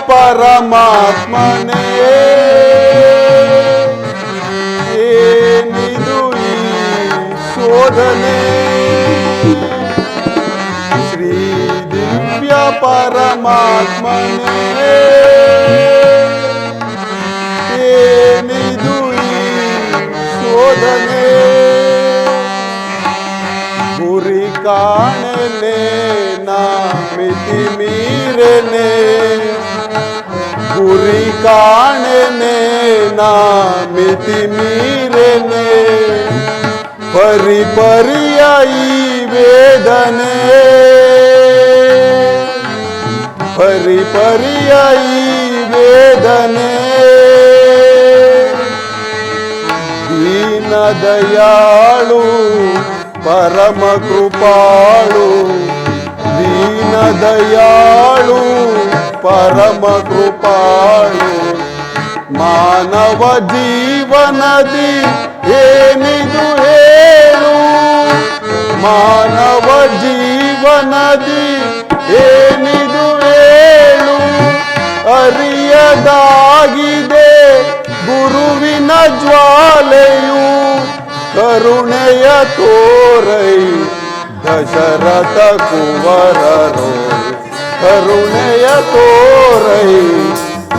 ಪರಮಾತ್ಮನೇ ಏನಿದು ಈ ಶೋಧನೆ ಶ್ರೀ ದಿವ್ಯ ಪರಮಾತ್ಮನೇ ಏನಿದು ಈ ಶೋಧನೆ ಗುರಿ ಕಾಣನೆ ನಾ ಮಿತಿ ಮೀರನೆ ಗುರಿ ಕಾಣನೆ ನಾ ಮಿತಿ ಮೀರನೆ ಪರಿ ಪರಿಯ ಈ ವೇದನೆ ಪರಿ ಪರಿಯ ಈ ವೇದನೆ ದೀನ ದಯಾಳು ಪರಮ ಕೃಪಾಳು ದೀನ ದಯಾಳು ಪರಮ ಕೃಪಾಳು ಮಾನವ ಜೀವನದಿ ಏನಿದು ಹೇಳು ಮಾನವ ಜೀವನದಿ ಏನಿದು ಹೇಳು ಅರಿಯದಾಗಿದೆ ಗುರುವಿನ ಜ್ವಾಲೆಯು ಕರುಣೆಯ ತೋರೈ ದಶರಥ ಕುವರರೋ ಕರುಣೆಯ ತೋರೈ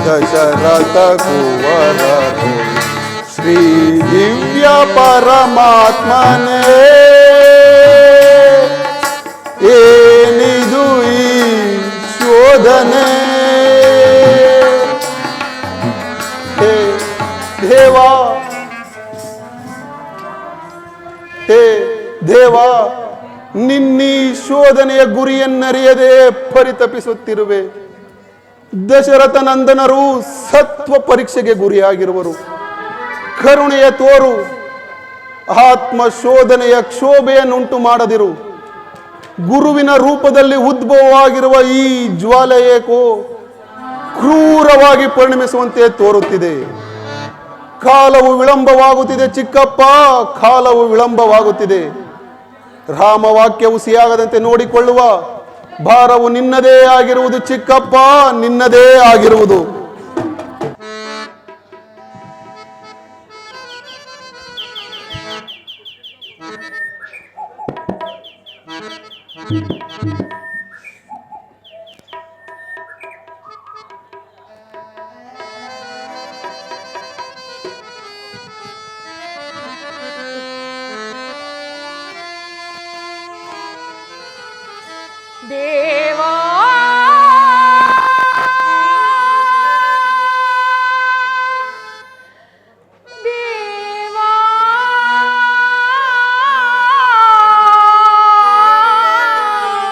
ದಶರಥ ಕುವರರೋ ಶ್ರೀ ದಿವ್ಯ ಪರಮಾತ್ಮನೇ ಏನಿದು ಈ ಶೋಧನೆ ಹೇ ದೇವಾ ಹೇ ದೇವ ನಿನ್ನೀ ಶೋಧನೆಯ ಗುರಿಯನ್ನರಿಯದೆ ಪರಿತಪಿಸುತ್ತಿರುವೆ ದಶರಥ ನಂದನರು ಸತ್ವ ಪರೀಕ್ಷೆಗೆ ಗುರಿಯಾಗಿರುವರು ಕರುಣೆಯ ತೋರು ಆತ್ಮ ಶೋಧನೆಯ ಕ್ಷೋಭೆಯನ್ನುಂಟು ಮಾಡದಿರು ಗುರುವಿನ ರೂಪದಲ್ಲಿ ಉದ್ಭವವಾಗಿರುವ ಈ ಜ್ವಾಲೆ ಏಕೋ ಕ್ರೂರವಾಗಿ ಪರಿಣಮಿಸುವಂತೆ ತೋರುತ್ತಿದೆ ಕಾಲವು ವಿಳಂಬವಾಗುತ್ತಿದೆ ಚಿಕ್ಕಪ್ಪ ಕಾಲವು ವಿಳಂಬವಾಗುತ್ತಿದೆ ರಾಮವಾಕ್ಯವು ಸಿಯಾಗದಂತೆ ನೋಡಿಕೊಳ್ಳುವ ಭಾರವು ನಿನ್ನದೇ ಆಗಿರುವುದು ಚಿಕ್ಕಪ್ಪ ನಿನ್ನದೇ ಆಗಿರುವುದು ದೇವಾ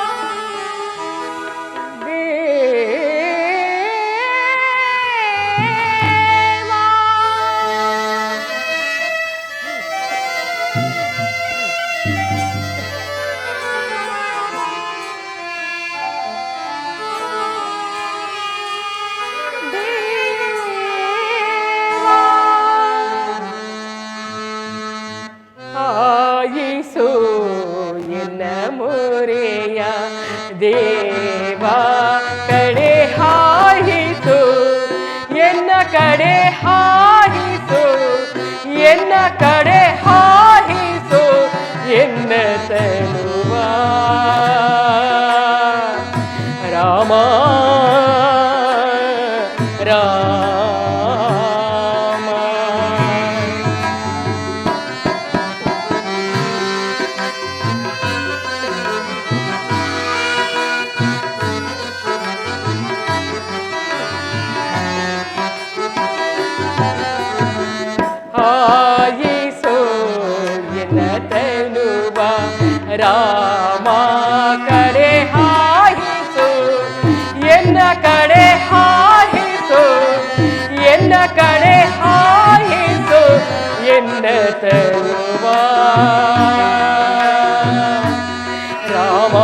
ದೇವಾ ಆಯಿಸು ಎನ್ನ ಮೊರೆಯ ದೇವಾ ಕಡೆ ಹಾಯಿಸು ಎನ್ನ ಕಡೆ ಹಾಯಿಸು ಎನ್ನ ಕಡೆ ಹಾಯಿಸು ಎನ್ನ ತನುವ ರಾಮ ಆಯಿಸೋ ಎನ್ನ ತನುವ ರಾಮ ಕಡೆ ಹಾಯಿಸು ಎನ್ನ ಕಡೆ ಹಾಯಿಸು ಎನ್ನ ಕಡೆ ಹಾಯಿಸು ಎನ್ನ ತನುವ ರಾಮ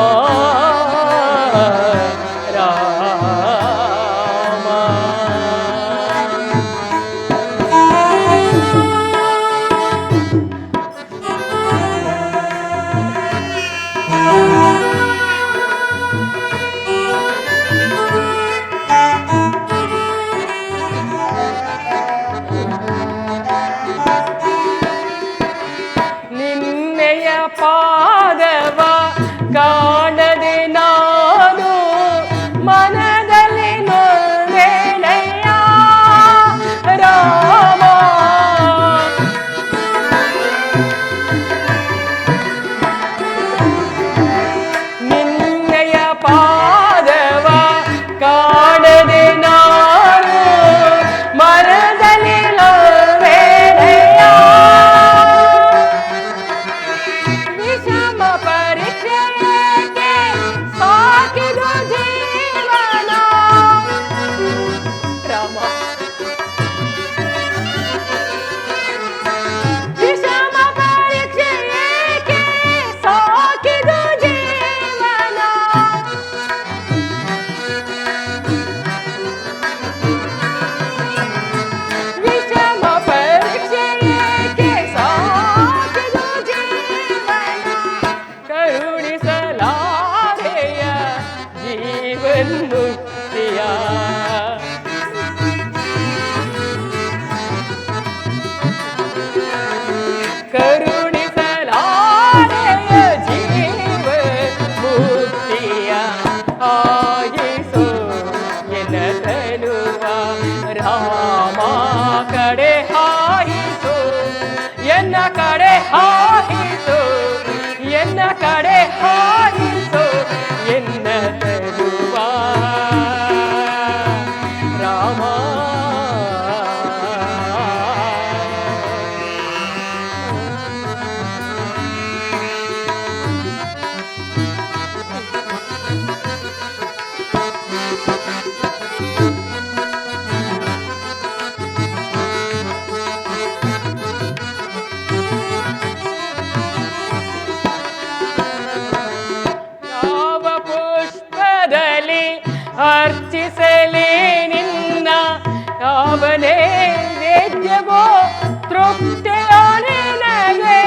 ಹಾಯಿಸು ಎನ್ನ ತನುವ ರಾಮ ಕಡೆ ಹಾಯಿಸು ಎನ್ನ ಕಡೆ ಹಾಯಿಸು ಎನ್ನ ಕಡೆ ಹಾಯಿಸು ಎನ್ನ ತನುವ ರಾಮ ಅರ್ಚಿಸಲಿ ನಿನ್ನ ಅವನೇ ವೇದ್ಯವೋ ತೃಪ್ತಿಯ ನಿನಗೆ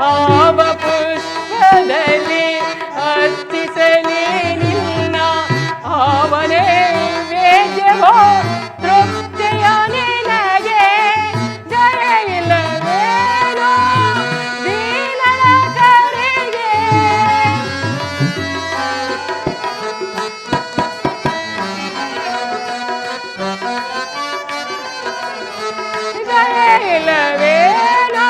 ಆವ ಪುಷ್ಪದಲ್ಲಿ ಅರ್ಚಿಸಲಿ ನಿನ್ನ ಅವನೇ ವೇದ್ಯವೋ ತೃಪ್ತಿಯ ನಿನಗೆ ಜಯ ಇಲ್ಲವೇನೋ ಇಲ್ಲವೇನೋ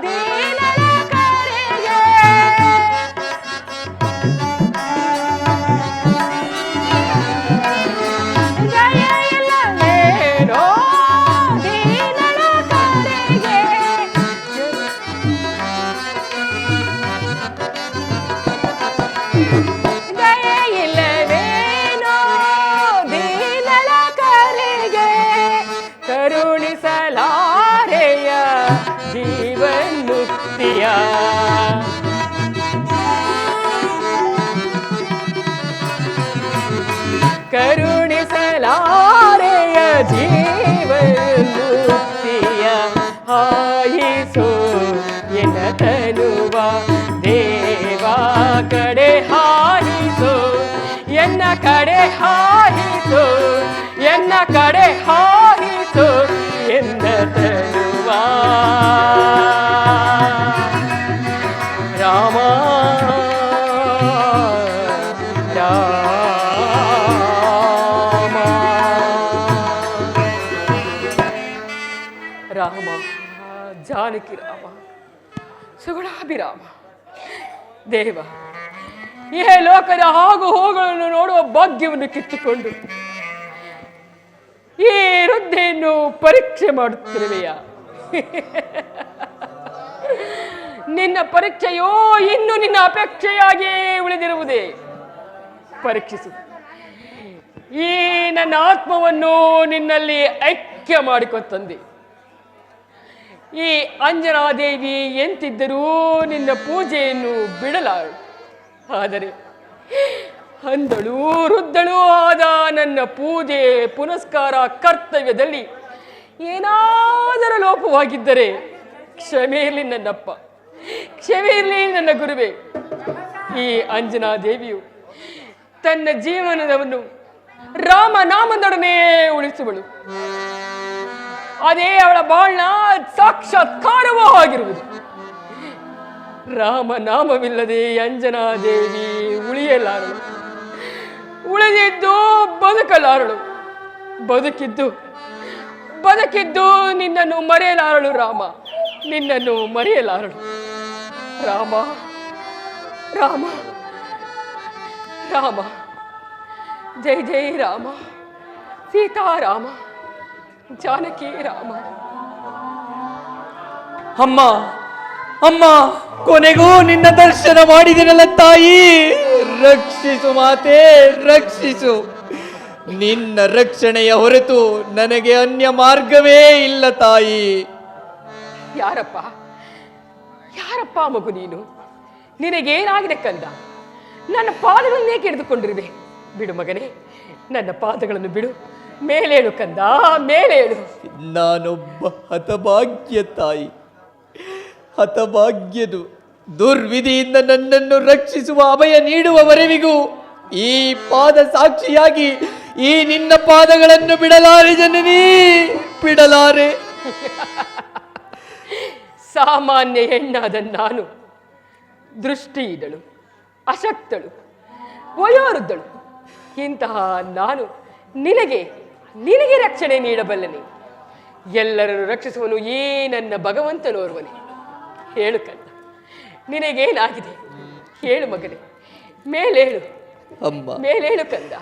ದೀನರ ಕರೆಗೆ ಜಯ ಇಲ್ಲವೇನೋ ದೀನರ ಕರೆಗೆ ಜಯ ಇಲ್ಲವೇನೋ ದೀನರ ಕರೆಗೆ ಕರುಣಿಸಲಾರೆಯ ಜೀವನ್ಮುಕ್ತಿಯ ಕರುಣಿಸಲಾರೆಯ ಜೀವನ್ಮುಕ್ತಿಯ ಹಾಯಿಸು ಎನ್ನ ತನುವ ದೇವ ಕಡೆ ಹಾಯಿಸು ಎನ್ನ ಕಡೆ ಹಾಯಿಸು ಎನ್ನ ಕಡೆ ಹಾಯಿಸು ಎನ್ನ ತನುವ ರಾಮ ರಾಮ ಜಾನಕಿ ರಾಮ ಸುಗುಣಾಭಿರಾಮ ದೇವ ಈ ಲೋಕದ ಆಗು ಹೋಗುಗಳನ್ನು ನೋಡುವ ಭಾಗ್ಯವನ್ನು ಕಿತ್ತುಕೊಂಡು ಈ ವೃದ್ಧೆಯನ್ನು ಪರೀಕ್ಷೆ ಮಾಡುತ್ತಿರುವೆಯಾ? ನಿನ್ನ ಪರೀಕ್ಷೆಯೋ ಇನ್ನು ನಿನ್ನ ಅಪೇಕ್ಷೆಯಾಗಿಯೇ ಉಳಿದಿರುವುದೇ. ಪರೀಕ್ಷಿಸು. ಈ ನನ್ನ ಆತ್ಮವನ್ನು ನಿನ್ನಲ್ಲಿ ಐಕ್ಯ ಮಾಡಿಕೊತ್ತಂದೆ. ಈ ಅಂಜನಾದೇವಿ ಎಂತಿದ್ದರೂ ನಿನ್ನ ಪೂಜೆಯನ್ನು ಬಿಡಲಾರು. ಆದರೆ ಅಂದಳು ವೃದ್ಧಳು ಆದ ನನ್ನ ಪೂಜೆ ಪುನಸ್ಕಾರ ಕರ್ತವ್ಯದಲ್ಲಿ ಏನಾದರೂ ಲೋಪವಾಗಿದ್ದರೆ ಕ್ಷಮೆ ಇರಲಿ ನನ್ನಪ್ಪ, ಕ್ಷಮೆ ಇರಲಿ ನನ್ನ ಗುರುವೇ. ಈ ಅಂಜನಾದೇವಿಯು ತನ್ನ ಜೀವನವನ್ನು ರಾಮನಾಮದೊಡನೆ ಉಳಿಸುವಳು. ಅದೇ ಅವಳ ಬಾಳ್ನ ಸಾಕ್ಷಾತ್ಕಾರವೂ ಆಗಿರುವುದು. ರಾಮನಾಮವಿಲ್ಲದೆ ಅಂಜನಾದೇವಿ ಉಳಿಯಲಾರಳು, ಉಳಿದಿದ್ದು ಬದುಕಲಾರಳು, ಬದುಕಿದ್ದು ನಿನ್ನನ್ನು ಮರೆಯಲಾರಳು. ರಾಮ, ನಿನ್ನನ್ನು ಮರೆಯಲಾರಳು. ರಾಮ ರಾಮ ರಾಮ, ಜೈ ಜೈ ರಾಮ, ಸೀತಾರಾಮ, ಜಾನಕಿ ರಾಮ. ಅಮ್ಮ ಅಮ್ಮ, ಕೊನೆಗೂ ನಿನ್ನ ದರ್ಶನ ಮಾಡಿದಿರಲ್ಲ ತಾಯಿ. ರಕ್ಷಿಸು ಮಾತೆ, ರಕ್ಷಿಸು. ನಿನ್ನ ರಕ್ಷಣೆಯ ಹೊರತು ನನಗೆ ಅನ್ಯ ಮಾರ್ಗವೇ ಇಲ್ಲ ತಾಯಿ. ಯಾರಪ್ಪ ಯಾರಪ್ಪ ಮಗು ನೀನು? ನಿನಗೇನಾಗಿದೆ ಕಂದ? ನನ್ನ ಪಾದಗಳನ್ನೇ ಕೆಡೆದುಕೊಂಡಿರುವೆ. ಬಿಡು ಮಗನೇ, ನನ್ನ ಪಾದಗಳನ್ನು ಬಿಡು. ಮೇಲೇಳು ಕಂದ, ಮೇಲೇಳು. ನಾನೊಬ್ಬ ಹತಭಾಗ್ಯ ತಾಯಿ, ಹತಭಾಗ್ಯದು. ದುರ್ವಿಧಿಯಿಂದ ನನ್ನನ್ನು ರಕ್ಷಿಸುವ ಅಭಯ ನೀಡುವವರೆವಿಗೂ ಈ ಪಾದ ಸಾಕ್ಷಿಯಾಗಿ ಈ ನಿನ್ನ ಪಾದಗಳನ್ನು ಬಿಡಲಾರೆ ಜನನಿ, ಬಿಡಲಾರೆ. ಸಾಮಾನ್ಯ ಹೆಣ್ಣಾದ ನಾನು ದೃಷ್ಟಿ ಇದ್ದಳು, ಅಶಕ್ತಳು, ವಯೋವೃದ್ಧಳು. ಇಂತಹ ನಾನು ನಿನಗೆ ರಕ್ಷಣೆ ನೀಡಬಲ್ಲನೆ. ಎಲ್ಲರನ್ನು ರಕ್ಷಿಸುವನು ಈ ನನ್ನ ಭಗವಂತನೋರ್ವನೇ. ಹೇಳು ಕಂದ, ನಿನಗೇನಾಗಿದೆ? ಹೇಳು ಮಗನೇ, ಮೇಲೇಳು ಅಮ್ಮ. ಮೇಲೇಳು ಕಂದ.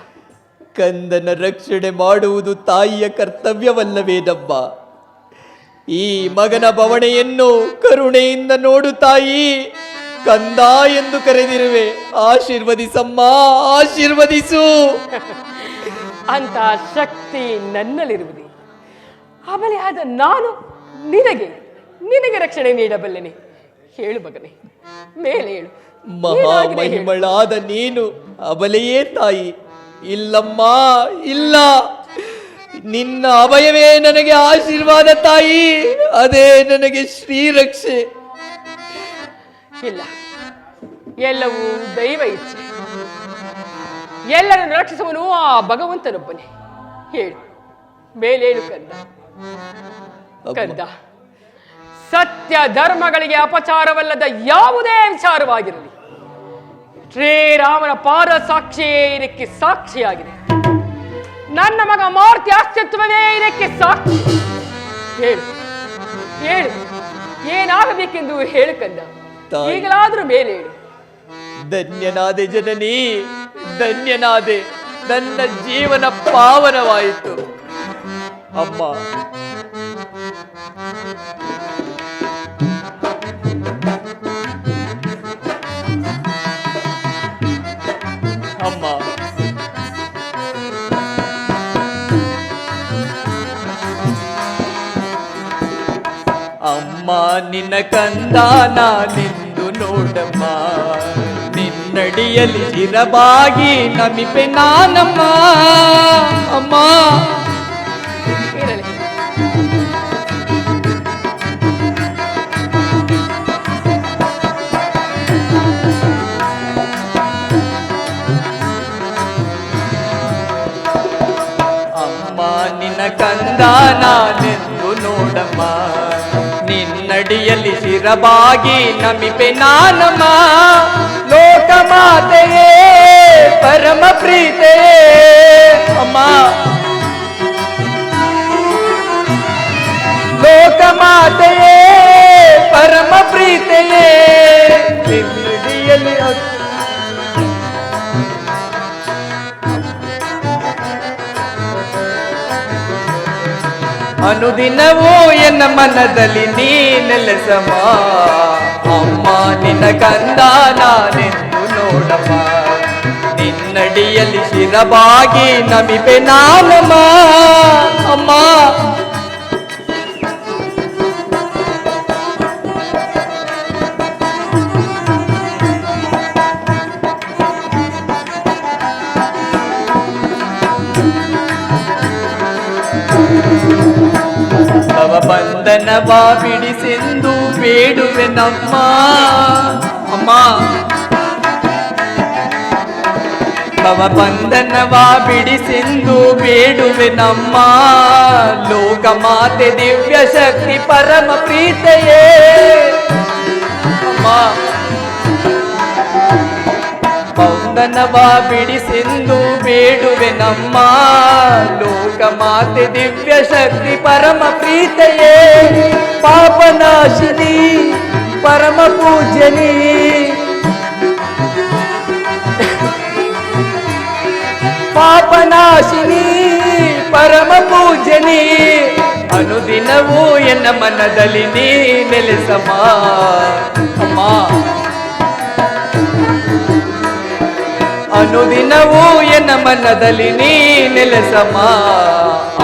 ಕಂದನ ರಕ್ಷಣೆ ಮಾಡುವುದು ತಾಯಿಯ ಕರ್ತವ್ಯವಲ್ಲವೇನಮ್ಮ? ಈ ಮಗನ ಬವಣೆಯನ್ನು ಕರುಣೆಯಿಂದ ನೋಡು ತಾಯಿ. ಕಂದ ಎಂದು ಕರೆದಿರುವೆ, ಆಶೀರ್ವದಿಸಮ್ಮ, ಆಶೀರ್ವದಿಸು. ಅಂತ ಶಕ್ತಿ ನನ್ನಲ್ಲಿರುವುದೇ. ಅಬಲೆಯಾದ ನಾನು ನಿನಗೆ ರಕ್ಷಣೆ ನೀಡಬಲ್ಲೆನೆ. ಹೇಳು ಮಗನೇ, ಮೇಲೆ ಹೇಳು. ಮಹಾಮಹಿಮಳಾದ ನೀನು ಅಬಲೆಯೇ ತಾಯಿ. ಇಲ್ಲಮ್ಮ, ಇಲ್ಲ. ನಿನ್ನ ಅಭಯವೇ ನನಗೆ ಆಶೀರ್ವಾದ ತಾಯಿ. ಅದೇ ನನಗೆ ಶ್ರೀರಕ್ಷೆ. ಇಲ್ಲ, ಎಲ್ಲವೂ ದೈವ ಇಚ್ಛೆ. ಎಲ್ಲರನ್ನು ರಕ್ಷಿಸುವನು ಆ ಭಗವಂತನೊಬ್ಬನೇ. ಹೇಳು, ಮೇಲೇಳು ಕಂದ. ಕಂದ, ಸತ್ಯ ಧರ್ಮಗಳಿಗೆ ಅಪಚಾರವಲ್ಲದ ಯಾವುದೇ ವಿಚಾರವಾಗಿರಲಿ, ಶ್ರೀರಾಮನ ಪಾದ ಸಾಕ್ಷಿಯೇ ಇದಕ್ಕೆ ಸಾಕ್ಷಿಯಾಗಿದೆ. ನನ್ನ ಮಗ ಮಾರುತಿ ಅಸ್ತಿತ್ವವೇ ಇದಕ್ಕೆ ಸಾಕ್ಷಿ. ಹೇಳು ಹೇಳು, ಏನಾಗಬೇಕೆಂದು ಹೇಳು ಕಂದ. ಈಗಲಾದ್ರೂ ಮೇಲೆ ಹೇಳು. ಧನ್ಯನಾದೆ ಜನನಿ, ಧನ್ಯನಾದೆ. ನನ್ನ ಜೀವನ ಪಾವನವಾಯಿತು ಅಮ್ಮ. ಅಮ್ಮ, ಅಮ್ಮ ನಿನ್ನ ಕಂದ ನಾನೆಂದು ನೋಡಮ್ಮ. ನಿನ್ನಡಿಯಲ್ಲಿ ಚಿರಬಾಗಿ ನಮಿಪೆ ನಾನಮ್ಮ. ಅಮ್ಮ, ಇರಲಿ. ಅಮ್ಮ ನಿನ್ನ ಕಂದ ನಾನೆಂದು ನೋಡಮ್ಮ. ನಿನ್ನಡಿಯಲ್ಲಿ ಶಿರಬಾಗಿ ನಮಿಪೆ ನಾನಮ್ಮ. ಲೋಕ ಮಾತೆಯೇ ಪರಮ ಪ್ರೀತೆಯೇ ಅಮ್ಮ. ಲೋಕ ಮಾತೆಯೇ ಪರಮ ಪ್ರೀತೆಯೇ. ನಿನ್ನಡಿಯಲ್ಲಿ ಅನುದಿನವೂ ಎನ್ನ ಮನದಲ್ಲಿ ನೀ ನೆಲೆಸಮ್ಮ. ಅಮ್ಮ ನಿನ್ನ ಕಂದ ನಾನೆಂದು ನೋಡಮ್ಮ. ನಿನ್ನಡಿಯಲ್ಲಿ ಶಿರಬಾಗಿ ನಮಿಪೆ ನಾನಮ್ಮ. ಅಮ್ಮ, ಬಂಧನವ ಬಿಡಿಸೆಂದು ಬೇಡುವೆ ನಮ್ಮ. ಅಮ್ಮ, ಬಂಧನವ ಬಿಡಿಸೆಂದು ಬೇಡುವೆ ನಮ್ಮ. ಲೋಕ ಮಾತೆ ದಿವ್ಯ ಶಕ್ತಿ ಪರಮ ಪ್ರೀತೆಯೇ ಅಮ್ಮ. ಬಂಧನವ ಬಿಡಿಸೆಂದು ಬೇಡುವೆ ನಮ್ಮ. ಲೋಕ ಮಾತೆ ದಿವ್ಯ ಶಕ್ತಿ ಪರಮ ಪ್ರೀತೆಯೇ. ಪಾಪನಾಶಿನಿ ಪರಮ ಪೂಜ್ಯನಿ. ಪಾಪನಾಶಿನಿ ಪರಮ ಪೂಜ್ಯನಿ. ಅನುದಿನವೂ ಎನ್ನ ಮನದಲ್ಲಿ ನೀ ನೆಲೆಸಮ್ಮ. ಅಮ್ಮ, ಅನುದಿನವೂ ಎನ್ನ ಮನದಲ್ಲಿ ನೀ ನೆಲೆಸಮ್ಮ.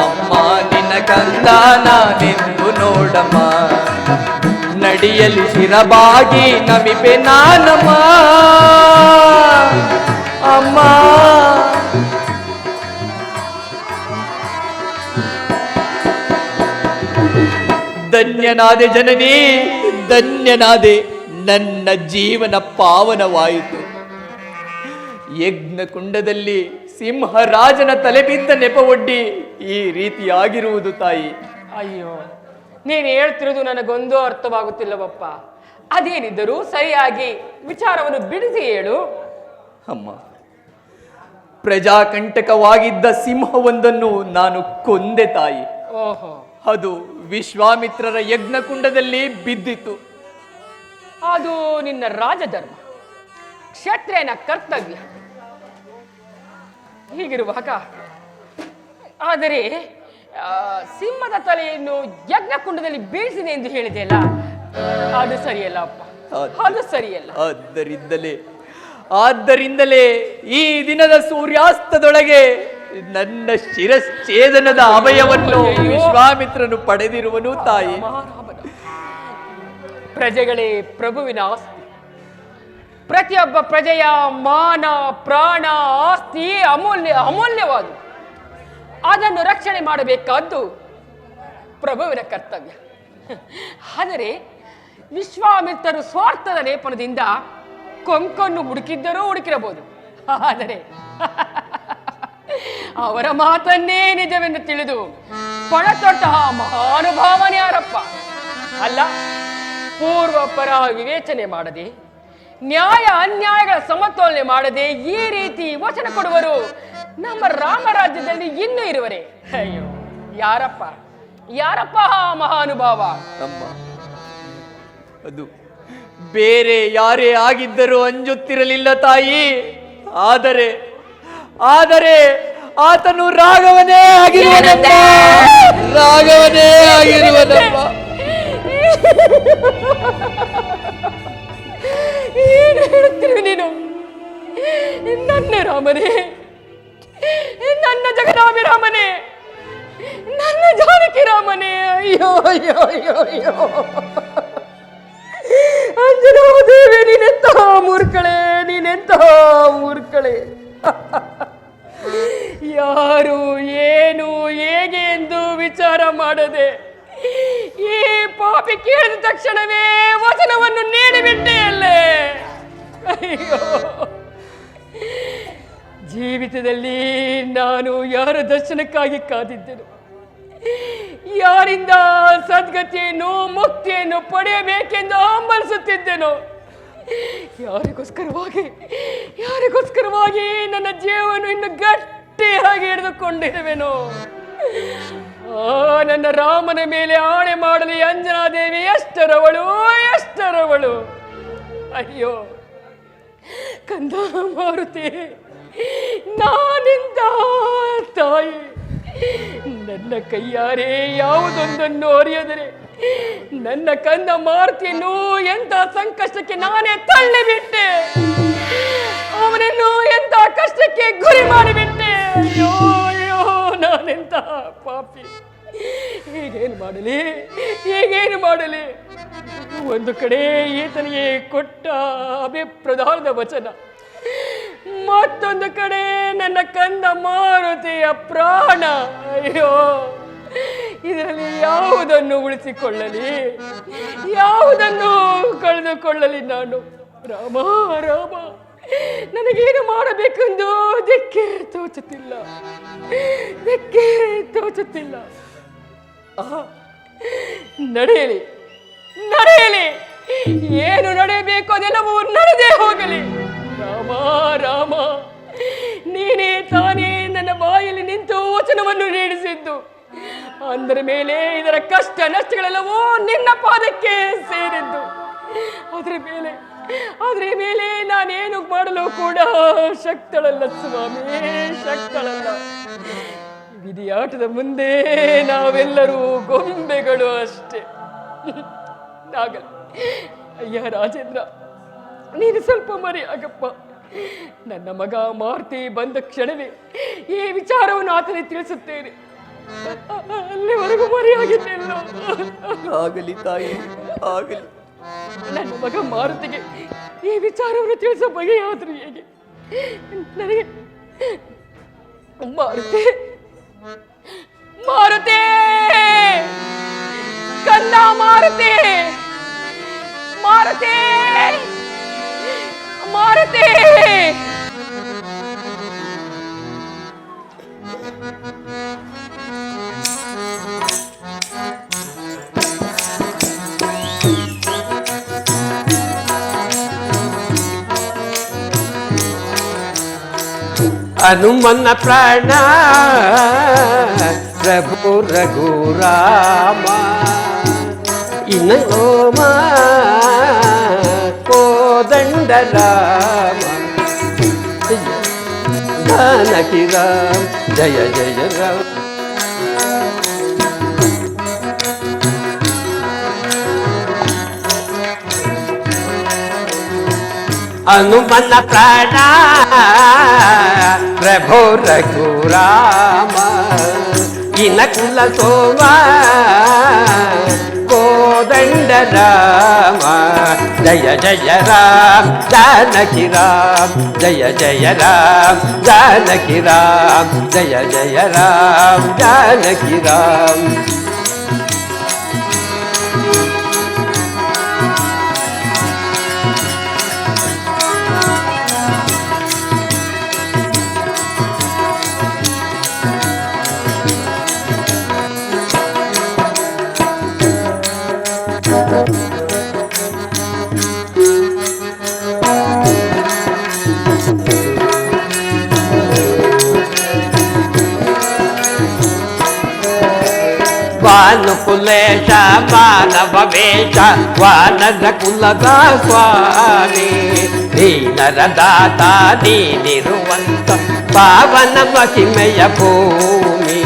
ಅಮ್ಮ ನಿನ್ನ ಕಂದ ನಾನೆಂದು ನೋಡಮ್ಮ. ನಡಿಯಲ್ಲಿ ಶಿರಬಾಗಿ ನಮಿಪೆ ನಾನಮ್ಮ. ಅಮ್ಮ, ಧನ್ಯನಾದೆ ಜನನಿ, ಧನ್ಯನಾದೆ. ನನ್ನ ಜೀವನ ಪಾವನವಾಯಿತು. ಯಜ್ಞಕುಂಡದಲ್ಲಿ ಸಿಂಹರಾಜನ ತಲೆ ಬಿದ್ದ ನೆಪವೊಡ್ಡಿ ಈ ರೀತಿಯಾಗಿರುವುದು ತಾಯಿ. ಅಯ್ಯೋ, ನೀನು ಹೇಳ್ತಿರೋದು ನನಗೊಂದು ಅರ್ಥವಾಗುತ್ತಿಲ್ಲವಪ್ಪ. ಅದೇನಿದ್ದರೂ ಸರಿಯಾಗಿ ವಿಚಾರವನ್ನು ಬಿಡಿಸಿ ಹೇಳು. ಅಮ್ಮ, ಪ್ರಜಾಕಂಟಕವಾಗಿದ್ದ ಸಿಂಹವೊಂದನ್ನು ನಾನು ಕೊಂದೆ ತಾಯಿ. ಓಹೋ, ಅದು ವಿಶ್ವಾಮಿತ್ರರ ಯಜ್ಞಕುಂಡದಲ್ಲಿ ಬಿದ್ದಿತು. ಅದು ನಿನ್ನ ರಾಜಧರ್ಮ, ಕ್ಷತ್ರಿಯನ ಕರ್ತವ್ಯ. ಹೀಗಿರುವಾಗ ಆದರೆ ಸಿಂಹದ ತಲೆಯನ್ನು ಯಜ್ಞಕುಂಡದಲ್ಲಿ ಬೀಳಿಸಿದೆ ಎಂದು ಹೇಳಿದೆಯಲ್ಲ, ಅದು ಸರಿಯಲ್ಲ ಅಪ್ಪ, ಅದು ಸರಿಯಲ್ಲ. ಆದ್ದರಿಂದಲೇ ಈ ದಿನದ ಸೂರ್ಯಾಸ್ತದೊಳಗೆ ನನ್ನ ಶಿರಶ್ಛೇದನದ ಅಭಯವನ್ನು ವಿಶ್ವಾಮಿತ್ರನು ಪಡೆದಿರುವನು ತಾಯಿ. ಪ್ರಜೆಗಳೇ ಪ್ರಭುವಿನ ಆಸ್ತಿ. ಪ್ರತಿಯೊಬ್ಬ ಪ್ರಜೆಯ ಮಾನ, ಪ್ರಾಣ, ಆಸ್ತಿ ಅಮೂಲ್ಯವಾದ. ಅದನ್ನು ರಕ್ಷಣೆ ಮಾಡಬೇಕಾದ್ದು ಪ್ರಭುವಿನ ಕರ್ತವ್ಯ. ಆದರೆ ವಿಶ್ವಾಮಿತ್ರರು ಸ್ವಾರ್ಥದ ಲೇಪನದಿಂದ ಕೊಂಕನ್ನು ಹುಡುಕಿರಬಹುದು. ಆದರೆ ಅವರ ಮಾತನ್ನೇ ನಿಜವೆಂದು ತಿಳಿದು ಪಣತೊಟ್ಟ ಮಹಾನುಭಾವನೆ ಯಾರಪ್ಪ? ಅಲ್ಲ, ಪೂರ್ವಪರ ವಿವೇಚನೆ ಮಾಡದೆ, ನ್ಯಾಯ ಅನ್ಯಾಯಗಳ ಸಮತೋಲನೆ ಮಾಡದೆ ಈ ರೀತಿ ವಚನ ಕೊಡುವರು ನಮ್ಮ ರಾಮರಾಜ್ಯದಲ್ಲಿ ಇನ್ನೂ ಇರುವರೆ? ಅಯ್ಯೋ, ಯಾರಪ್ಪ ಮಹಾನುಭಾವ? ಅಮ್ಮ, ಅದು ಬೇರೆ ಯಾರೇ ಆಗಿದ್ದರೂ ಅಂಜುತ್ತಿರಲಿಲ್ಲ ತಾಯಿ. ಆದರೆ ಆತನು ರಾಘವನೇ ಆಗಿರುವನಮ್ಮ. ಏನು ಹೇಳುತ್ತಿರುವೆ ನೀನು? ನನ್ನ ರಾಮನೇ, ನನ್ನ ಜಗದಾಭಿರಾಮನೇ, ನನ್ನ ಜಾನಕಿ ರಾಮನೇ. ಅಯ್ಯೋ ಅಯ್ಯೋ ಅಯ್ಯೋ ಅಯ್ಯೋ, ಅಂಜನಾದೇವಿ, ನೀನೆಂತಹ ಮೂರ್ಖಳೆ. ಯಾರು ಏನು ಹೇಗೆ ಎಂದು ವಿಚಾರ ಮಾಡದೆ ಈ ಪಾಪಿ ಕೇಳಿದ ತಕ್ಷಣವೇ ವಚನವನ್ನು ನೀಡಿಬಿಟ್ಟೆಯಲ್ಲೇ. ಅಯ್ಯೋ, ಜೀವಿತದಲ್ಲಿ ನಾನು ಯಾರ ದರ್ಶನಕ್ಕಾಗಿ ಕಾದಿದ್ದೆನು, ಯಾರಿಂದ ಸದ್ಗತಿಯನ್ನು ಮುಕ್ತಿಯನ್ನು ಪಡೆಯಬೇಕೆಂದು ಹಂಬಲಿಸುತ್ತಿದ್ದೆನೋ, ಯಾರಿಗೋಸ್ಕರವಾಗಿ ನನ್ನ ಜೀವವನ್ನು ಇನ್ನು ಗಟ್ಟಿಯಾಗಿ ಹಿಡಿದುಕೊಂಡಿರುವೆನೋ, ನನ್ನ ರಾಮನ ಮೇಲೆ ಆಣೆ ಮಾಡಲಿ ಅಂಜನಾದೇವಿ ಎಷ್ಟರವಳು. ಅಯ್ಯೋ ಕಂದ ಮಾರುತಿ, ನಾನಿಂದ ತಾಯಿ ನನ್ನ ಕೈಯಾರೆ ಯಾವುದೊಂದನ್ನು ಅರಿಯದರೆ ನನ್ನ ಕಂದ ಮಾರುತಿಯನ್ನು ಎಂಥ ಸಂಕಷ್ಟಕ್ಕೆ ನಾನೇ ತಳ್ಳಿಬಿಟ್ಟೆ, ಅವನನ್ನು ಎಂಥ ಕಷ್ಟಕ್ಕೆ ಗುರಿ ಮಾಡಿಬಿಟ್ಟೆ. ಅಯ್ಯೋ ಅಯ್ಯೋ, ನಾನೆಂಥ ಪಾಪಿ. ಹೀಗೇನು ಮಾಡಲಿ? ಒಂದು ಕಡೆ ಈತನಿಗೆ ಕೊಟ್ಟ ಅಭಿಪ್ರದಾನದ ವಚನ, ಮತ್ತೊಂದು ಕಡೆ ನನ್ನ ಕಂದ ಮಾರುತಿಯ ಪ್ರಾಣ. ಅಯ್ಯೋ, ಇದರಲ್ಲಿ ಯಾವುದನ್ನು ಉಳಿಸಿಕೊಳ್ಳಲಿ, ಯಾವುದನ್ನು ಕಳೆದುಕೊಳ್ಳಲಿ ನಾನು? ರಾಮ, ನನಗೇನು ಮಾಡಬೇಕೆಂದು ದಿಕ್ಕೆ ತೋಚುತ್ತಿಲ್ಲ. ನಡೆಯಲಿ, ಏನು ನಡೆಯಬೇಕು ಅದೆಲ್ಲವೂ ನಡೆದೇ ಹೋಗಲಿ. ರಾಮ, ನೀನೇ ತಾನೇ ನನ್ನ ಬಾಯಲ್ಲಿ ನಿಂತು ವಚನವನ್ನು ನೀಡಿಸಿದ್ದು. ಅಂದರ ಮೇಲೆ ಇದರ ಕಷ್ಟ ನಷ್ಟಗಳೆಲ್ಲವೂ ನಿನ್ನ ಪಾದಕ್ಕೆ ಸೇರಿದ್ದು. ಅದರ ಮೇಲೆ ನಾನೇನು ಮಾಡಲು ಕೂಡ ಶಕ್ತಳಲ್ಲ ಸ್ವಾಮಿ, ಶಕ್ತಳಲ್ಲ. ವಿಧಿಯಾಟದ ಮುಂದೆ ನಾವೆಲ್ಲರೂ ಗೊಂಬೆಗಳು ಅಷ್ಟೇ. ಅಯ್ಯ ರಾಜೇಂದ್ರ, ನೀನು ಸ್ವಲ್ಪ ಮರೆಯಾಗಪ್ಪ. ನನ್ನ ಮಗ ಮಾರುತಿ ಬಂದ ಕ್ಷಣವೇ ಈ ವಿಚಾರವನ್ನು ಆತನಿಗೆ ತಿಳಿಸುತ್ತೇನೆ. ಅಲ್ಲಿವರೆಗೂ ಮರೆಯಾಗಿದ್ದೆಲ್ಲ. ಆಗಲಿ ತಾಯಿ, ಆಗಲಿ. ನನ್ನ ಮಗ ಮಾರುತಿಗೆ ಈ ವಿಚಾರವನ್ನು ತಿಳಿಸೋ ಬಗೆಯಾದರೂ ಹೇಗೆ? ನನಗೆ ಮಾರುತಿ ಕಂದ ಮಾರುತಿ ಹನುಮನ ಪ್ರಾಣ ಪ್ರಭು ರಘುರಾಮ ಇನ್ನೋಮ ಕೋದಂಡ ರಾಮ ಜಾನಕಿ ರಾಮ್ ಜಯ ಜಯ ರಾಮ. ಹನುಮನ ಪ್ರಾಣ ಪ್ರಭು ರಘುರಾಮ ಇನಕುಲ ಸೋಮ ಕೋದಂಡ ರಾಮ ಜಯ ಜಯ ರಾಮ ಜಾನಕಿ ರಾಮ ಜಯ ಜಯ ರಾಮ ಜಾನಕಿ ರಾಮ ಜಯ ಜಯ ರಾಮ ಜಾನಕಿ ರಾಮ. ವಾನುಕುಲೇಶ ಮಾನವ ವೇಷ ವಾನರ ಕುಲದ ಸ್ವಾಮಿ ದೀನರ ದಾತ ನೀನಿರುವಂತ ಪಾವನ ಮಹಿಮೆಯ ಭೂಮಿ.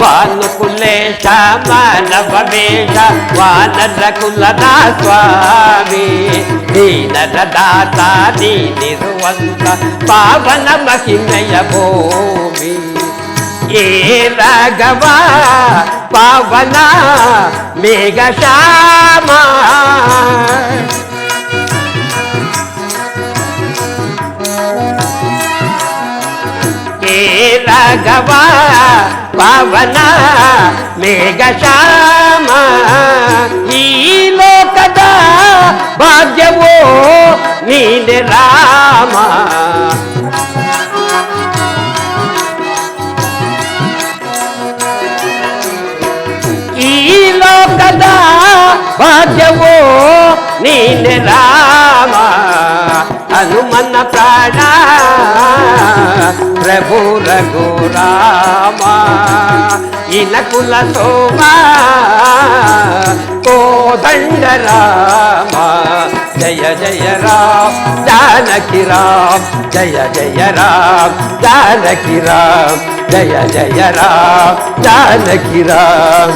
ಭಾನುಕುಲೇಶ ಮಾನವ ವೇಷ ವಾನರ ಕುಲದ ಸ್ವಾಮಿ ದೀನರ ದಾತ ನೀನಿರುವಂತ ಪಾವನ ಮಹಿಮೆಯ ಭೂಮಿ. ಏ ರಾಘವ ಪಾವನ ಮೇಘ ಶ್ಯಾಮ ಏ ರಾಘವ ಪಾವನ ಮೇಘ ಶ್ಯಾಮ ಈ ಲೋಕದ ಭಾಗ್ಯವೋ ನೀನೆ ರಾಮ. ಈ ಲೋಕದ ಭಾಗ್ಯವೋ ನೀನೆ ರಾಮ. ಹನುಮನ ಪ್ರಾಣ ಪ್ರಭು ರಘುರಾಮ ಇನಕುಲ ಸೋಮ ಕೋದಂಡ ರಾಮ ಜಯ ಜಯ ರಾಮ ಜಾನಕಿ ರಾಮ ಜಯ ಜಯ ರಾಮ ಜಾನಕಿ ರಾಮ ಜಯ ಜಯ ರಾಮ ಜಾನಕಿ ರಾಮ.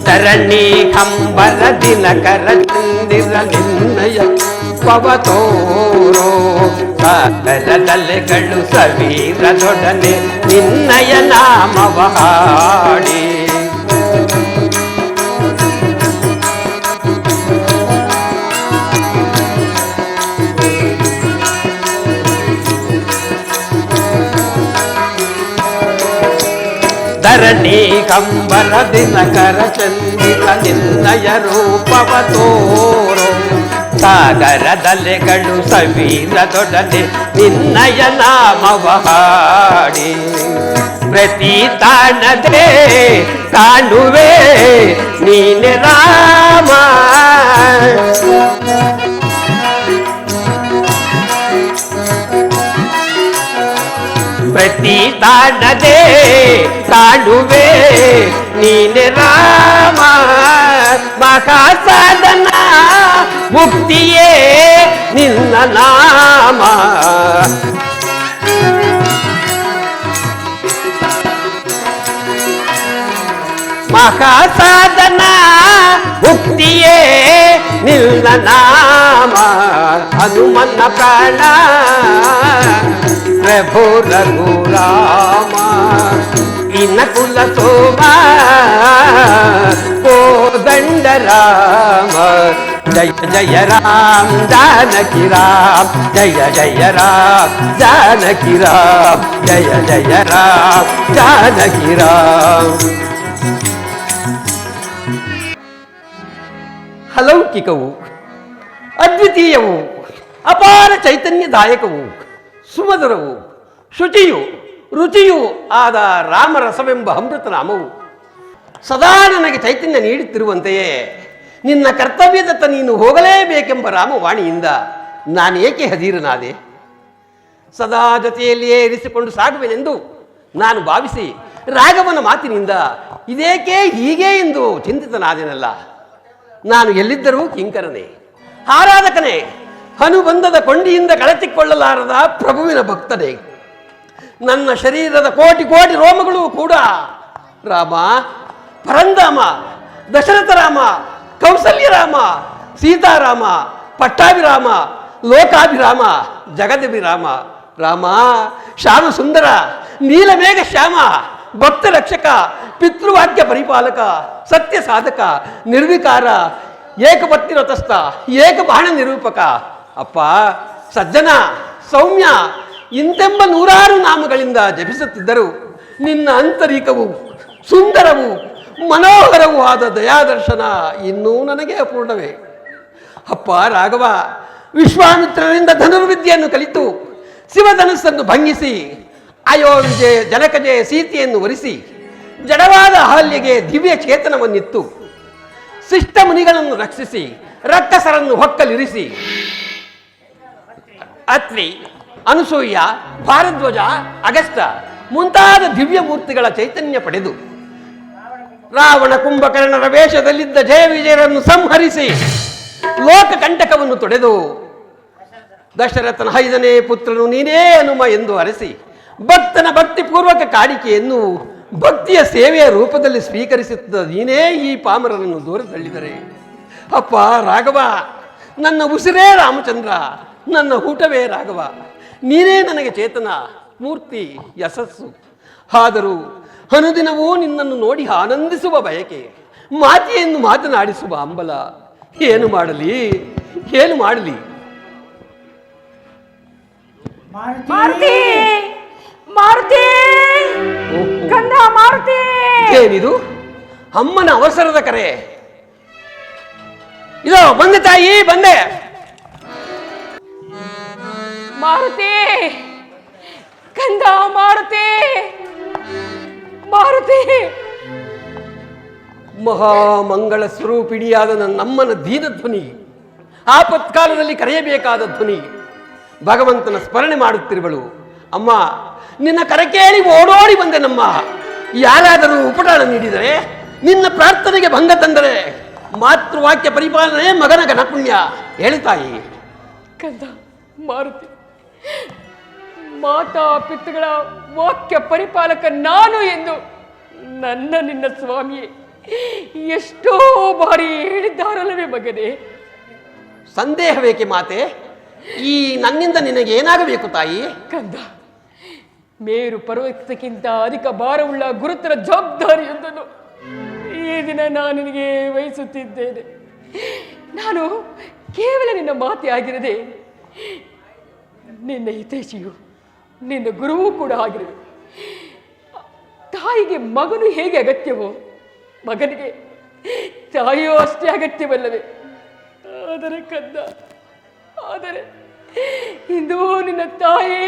ಧರಣಿ ಕಂಬರ ದಿನಕರ ಚಂದಿರ ನಿನ್ನಯ ಪವತೋರೋ ಸಾಗರದಲೆಗಳು ಸವೀರದೊಡನೆ ನಿನ್ನಯ ನಾಮವ ಹಾಡಿ. ಧರಣಿ ಕಂಬರ ದಿನಕರ ಚಂದಿರ ನಿನ್ನಯ ರೂಪವ ತೋರೋ ಸಾಗರದಲೆಗಳು ಸವೀರದೊಡನೆ ನಿನ್ನಯ ನಾಮವ ಹಾಡಿ. ಪ್ರತಿ ತಾಣದೆ ಕಾಣುವೆ ನೀನೆ ರಾಮ. ಪ್ರತಿ ತಾಣದೆ ಕಾಣುವೆ ನೀನೆ ರಾಮ. ಮಹಾಸಾಧನ ಮುಕ್ತಿಯೇ ನಿನ್ನ ನಾಮ. ಮಹಾಸಾಧನ ಮುಕ್ತಿಯೇ ನಿನ್ನ ನಾಮ. ಹನುಮನ ಪ್ರಾಣ ಪ್ರಭು ರಘುರಾಮ ಇನಕುಲ ಸೋಮ ಕೋದಂಡ ರಾಮ ಜಯ ಜಯ ರಾಮ ಜಾನಕಿ ರಾಮ ಜಯ ಜಯ ರಾಮ ಜಾನಕಿ ರಾಮ ಜಯ ಜಯ ರಾಮ ಜಾನಕಿ ರಾಮ. ಅಲೌಕಿಕವು ಅದ್ವಿತೀಯವು ಅಪಾರ ಚೈತನ್ಯದಾಯಕವು ಸುಮಧುರವು ಶುಚಿಯು ರುಚಿಯೂ ಆದ ರಾಮರಸವೆಂಬ ಅಮೃತ ನಾಮವು ಸದಾ ನನಗೆ ಚೈತನ್ಯ ನೀಡುತ್ತಿರುವಂತೆಯೇ ನಿನ್ನ ಕರ್ತವ್ಯದತ್ತ ನೀನು ಹೋಗಲೇಬೇಕೆಂಬ ರಾಮವಾಣಿಯಿಂದ ನಾನೇಕೆ ಹದೀರನಾದೆ? ಸದಾ ಜೊತೆಯಲ್ಲಿಯೇ ಇರಿಸಿಕೊಂಡು ಸಾಗುವೆನೆಂದು ನಾನು ಭಾವಿಸಿ ರಾಘವನ ಮಾತಿನಿಂದ ಇದೇಕೆ ಹೀಗೆ ಎಂದು ಚಿಂತಿತನಾದೆನಲ್ಲ. ನಾನು ಎಲ್ಲಿದ್ದರೂ ಕಿಂಕರನೇ, ಆರಾಧಕನೇ, ಅನುಬಂಧದ ಕೊಂಡಿಯಿಂದ ಕಳಚಿಕೊಳ್ಳಲಾರದ ಪ್ರಭುವಿನ ಭಕ್ತನೇ. ನನ್ನ ಶರೀರದ ಕೋಟಿ ಕೋಟಿ ರೋಮಗಳು ಕೂಡ ರಾಮ, ಪರಂಧಾಮ, ದಶರಥ ರಾಮ, ಕೌಸಲ್ಯ ರಾಮ, ಸೀತಾರಾಮ, ಪಟ್ಟಾಭಿರಾಮ, ಲೋಕಾಭಿರಾಮ, ಜಗದಭಿರಾಮ, ರಾಮ, ಶ್ಯಾಮ ಸುಂದರ, ನೀಲಮೇಘ ಶ್ಯಾಮ, ಭಕ್ತ ರಕ್ಷಕ, ಪಿತೃವಾಕ್ಯ ಪರಿಪಾಲಕ, ಸತ್ಯ ಸಾಧಕ, ನಿರ್ವಿಕಾರ, ಏಕಪತ್ನಿ ವ್ರತಸ್ಥ, ಏಕಬಾಣ ನಿರೂಪಕ. ಅಪ್ಪ, ಸಜ್ಜನ, ಸೌಮ್ಯ ಇಂತೆಂಬ ನೂರಾರು ನಾಮಗಳಿಂದ ಜಪಿಸುತ್ತಿದ್ದರು ನಿನ್ನ ಆಂತರಿಕವು ಸುಂದರವು ಮನೋಹರವೂ ಆದ ದಯಾದರ್ಶನ ಇನ್ನೂ ನನಗೆ ಅಪೂರ್ಣವೇ. ಅಪ್ಪ ರಾಘವ, ವಿಶ್ವಾಮಿತ್ರರಿಂದ ಧನುರ್ವಿದ್ಯೆಯನ್ನು ಕಲಿತು ಶಿವಧನಸ್ಸನ್ನು ಭಂಗಿಸಿ ಅಯೋಧ್ಯೆ ಜನಕಜೆ ಸೀತೆಯನ್ನು ವರಿಸಿ ಜಡವಾದ ಅಹಲ್ಯೆಗೆ ದಿವ್ಯ ಚೇತನವನ್ನಿತ್ತು ಶಿಷ್ಟ ಮುನಿಗಳನ್ನು ರಕ್ಷಿಸಿ ರಕ್ಕಸರನ್ನು ಹೊಕ್ಕಲಿರಿಸಿ ಅತ್ರಿ, ಅನಸೂಯ, ಭಾರದ್ವಾಜ, ಅಗಸ್ತ ಮುಂತಾದ ದಿವ್ಯ ಮೂರ್ತಿಗಳ ಚೈತನ್ಯ ಪಡೆದು ರಾವಣ ಕುಂಭಕರ್ಣರ ವೇಷದಲ್ಲಿದ್ದ ಜಯ ವಿಜಯರನ್ನು ಸಂಹರಿಸಿ ಲೋಕ ಕಂಟಕವನ್ನು ತೊಡೆದು ದಶರಥನ 5ನೇ ಪುತ್ರನು ನೀನೇ ಹನುಮ ಎಂದು ಅರಸಿ ಭಕ್ತನ ಭಕ್ತಿಪೂರ್ವಕ ಕಾಣಿಕೆಯನ್ನು ಭಕ್ತಿಯ ಸೇವೆಯ ರೂಪದಲ್ಲಿ ಸ್ವೀಕರಿಸುತ್ತ ನೀನೇ ಈ ಪಾಮರನನ್ನು ದೂರ ತಳ್ಳಿದರೆ ಅಪ್ಪ ರಾಘವ, ನನ್ನ ಉಸಿರೇ ರಾಮಚಂದ್ರ, ನನ್ನ ಊಟವೇ ರಾಘವ, ನೀನೇ ನನಗೆ ಚೇತನ, ಮೂರ್ತಿ, ಯಶಸ್ಸು. ಆದರೂ ಅನುದಿನವೂ ನಿನ್ನನ್ನು ನೋಡಿ ಆನಂದಿಸುವ ಬಯಕೆ, ಮಾತೆಯನ್ನು ಮಾತನಾಡಿಸುವ ಹಂಬಲ. ಏನು ಮಾಡಲಿ, ಏನು ಮಾಡಲಿ? ಮಾರುತಿ, ಮಾರುತಿ, ಕಂದ ಮಾರುತಿ. ಏನಿದು ಅಮ್ಮನ ಅವಸರದ ಕರೆ? ಇದೋ ಬಂದೆ ತಾಯಿ, ಬಂದೆ. ಮಾರುತಿ, ಕಂದ ಮಾರುತಿ, ಮಾರುತಿ. ಮಹಾಮಂಗಳ ಸ್ವರೂಪಿಣಿಯಾದ ನನ್ನಮ್ಮನ ದೀನ ಧ್ವನಿ, ಆಪತ್ಕಾಲದಲ್ಲಿ ಕರೆಯಬೇಕಾದ ಧ್ವನಿ. ಭಗವಂತನ ಸ್ಮರಣೆ ಮಾಡುತ್ತಿರುವಳು. ಅಮ್ಮ, ನಿನ್ನ ಕರೆ ಕೇಳಿ ಓಡೋಡಿ ಬಂದೆನಮ್ಮ. ಯಾರಾದರೂ ಉಪಟಾಳ ನೀಡಿದರೆ, ನಿನ್ನ ಪ್ರಾರ್ಥನೆಗೆ ಭಂಗ ತಂದರೆ ಮಾತೃವಾಕ್ಯ ಪರಿಪಾಲನೆ ಮಗನ ಘನಪುಣ್ಯ. ಹೇಳಿ ತಾಯಿ. ಕಂದ ಮಾರುತಿ, ಮಾತಾ ಪಿತೃಗಳ ವಾಕ್ಯ ಪರಿಪಾಲಕ ನಾನು ಎಂದು ನಿನ್ನ ಸ್ವಾಮಿಯೇ ಎಷ್ಟೋ ಬಾರಿ ಹೇಳಿದ್ದಾರಲ್ಲವೇ ಮಗನೇ. ಸಂದೇಹವೇಕೆ ಮಾತೆ? ಈ ನನ್ನಿಂದ ನಿನಗೆ ಏನಾಗಬೇಕು ತಾಯಿ? ಕಂದ, ಮೇರು ಪರ್ವತಕ್ಕಿಂತ ಅಧಿಕ ಭಾರವುಳ್ಳ ಗುರುತರ ಜವಾಬ್ದಾರಿಯೊಂದನ್ನು ಈ ದಿನ ನಾನು ನಿನಗೆ ವಹಿಸುತ್ತಿದ್ದೇನೆ. ನಾನು ಕೇವಲ ನಿನ್ನ ಮಾತೆ ಆಗಿರದೆ ನಿನ್ನ ಹಿತೈಷಿಯು, ನಿನ್ನ ಗುರುವೂ ಕೂಡ ಆಗಿರುವೆ. ತಾಯಿಗೆ ಮಗನು ಹೇಗೆ ಅಗತ್ಯವೋ ಮಗನಿಗೆ ತಾಯಿಯೋ ಅಷ್ಟೇ ಅಗತ್ಯವಲ್ಲವೇ? ಆದರೆ ಕಂದ, ಆದರೆ ಇಂದು ನಿನ್ನ ತಾಯಿ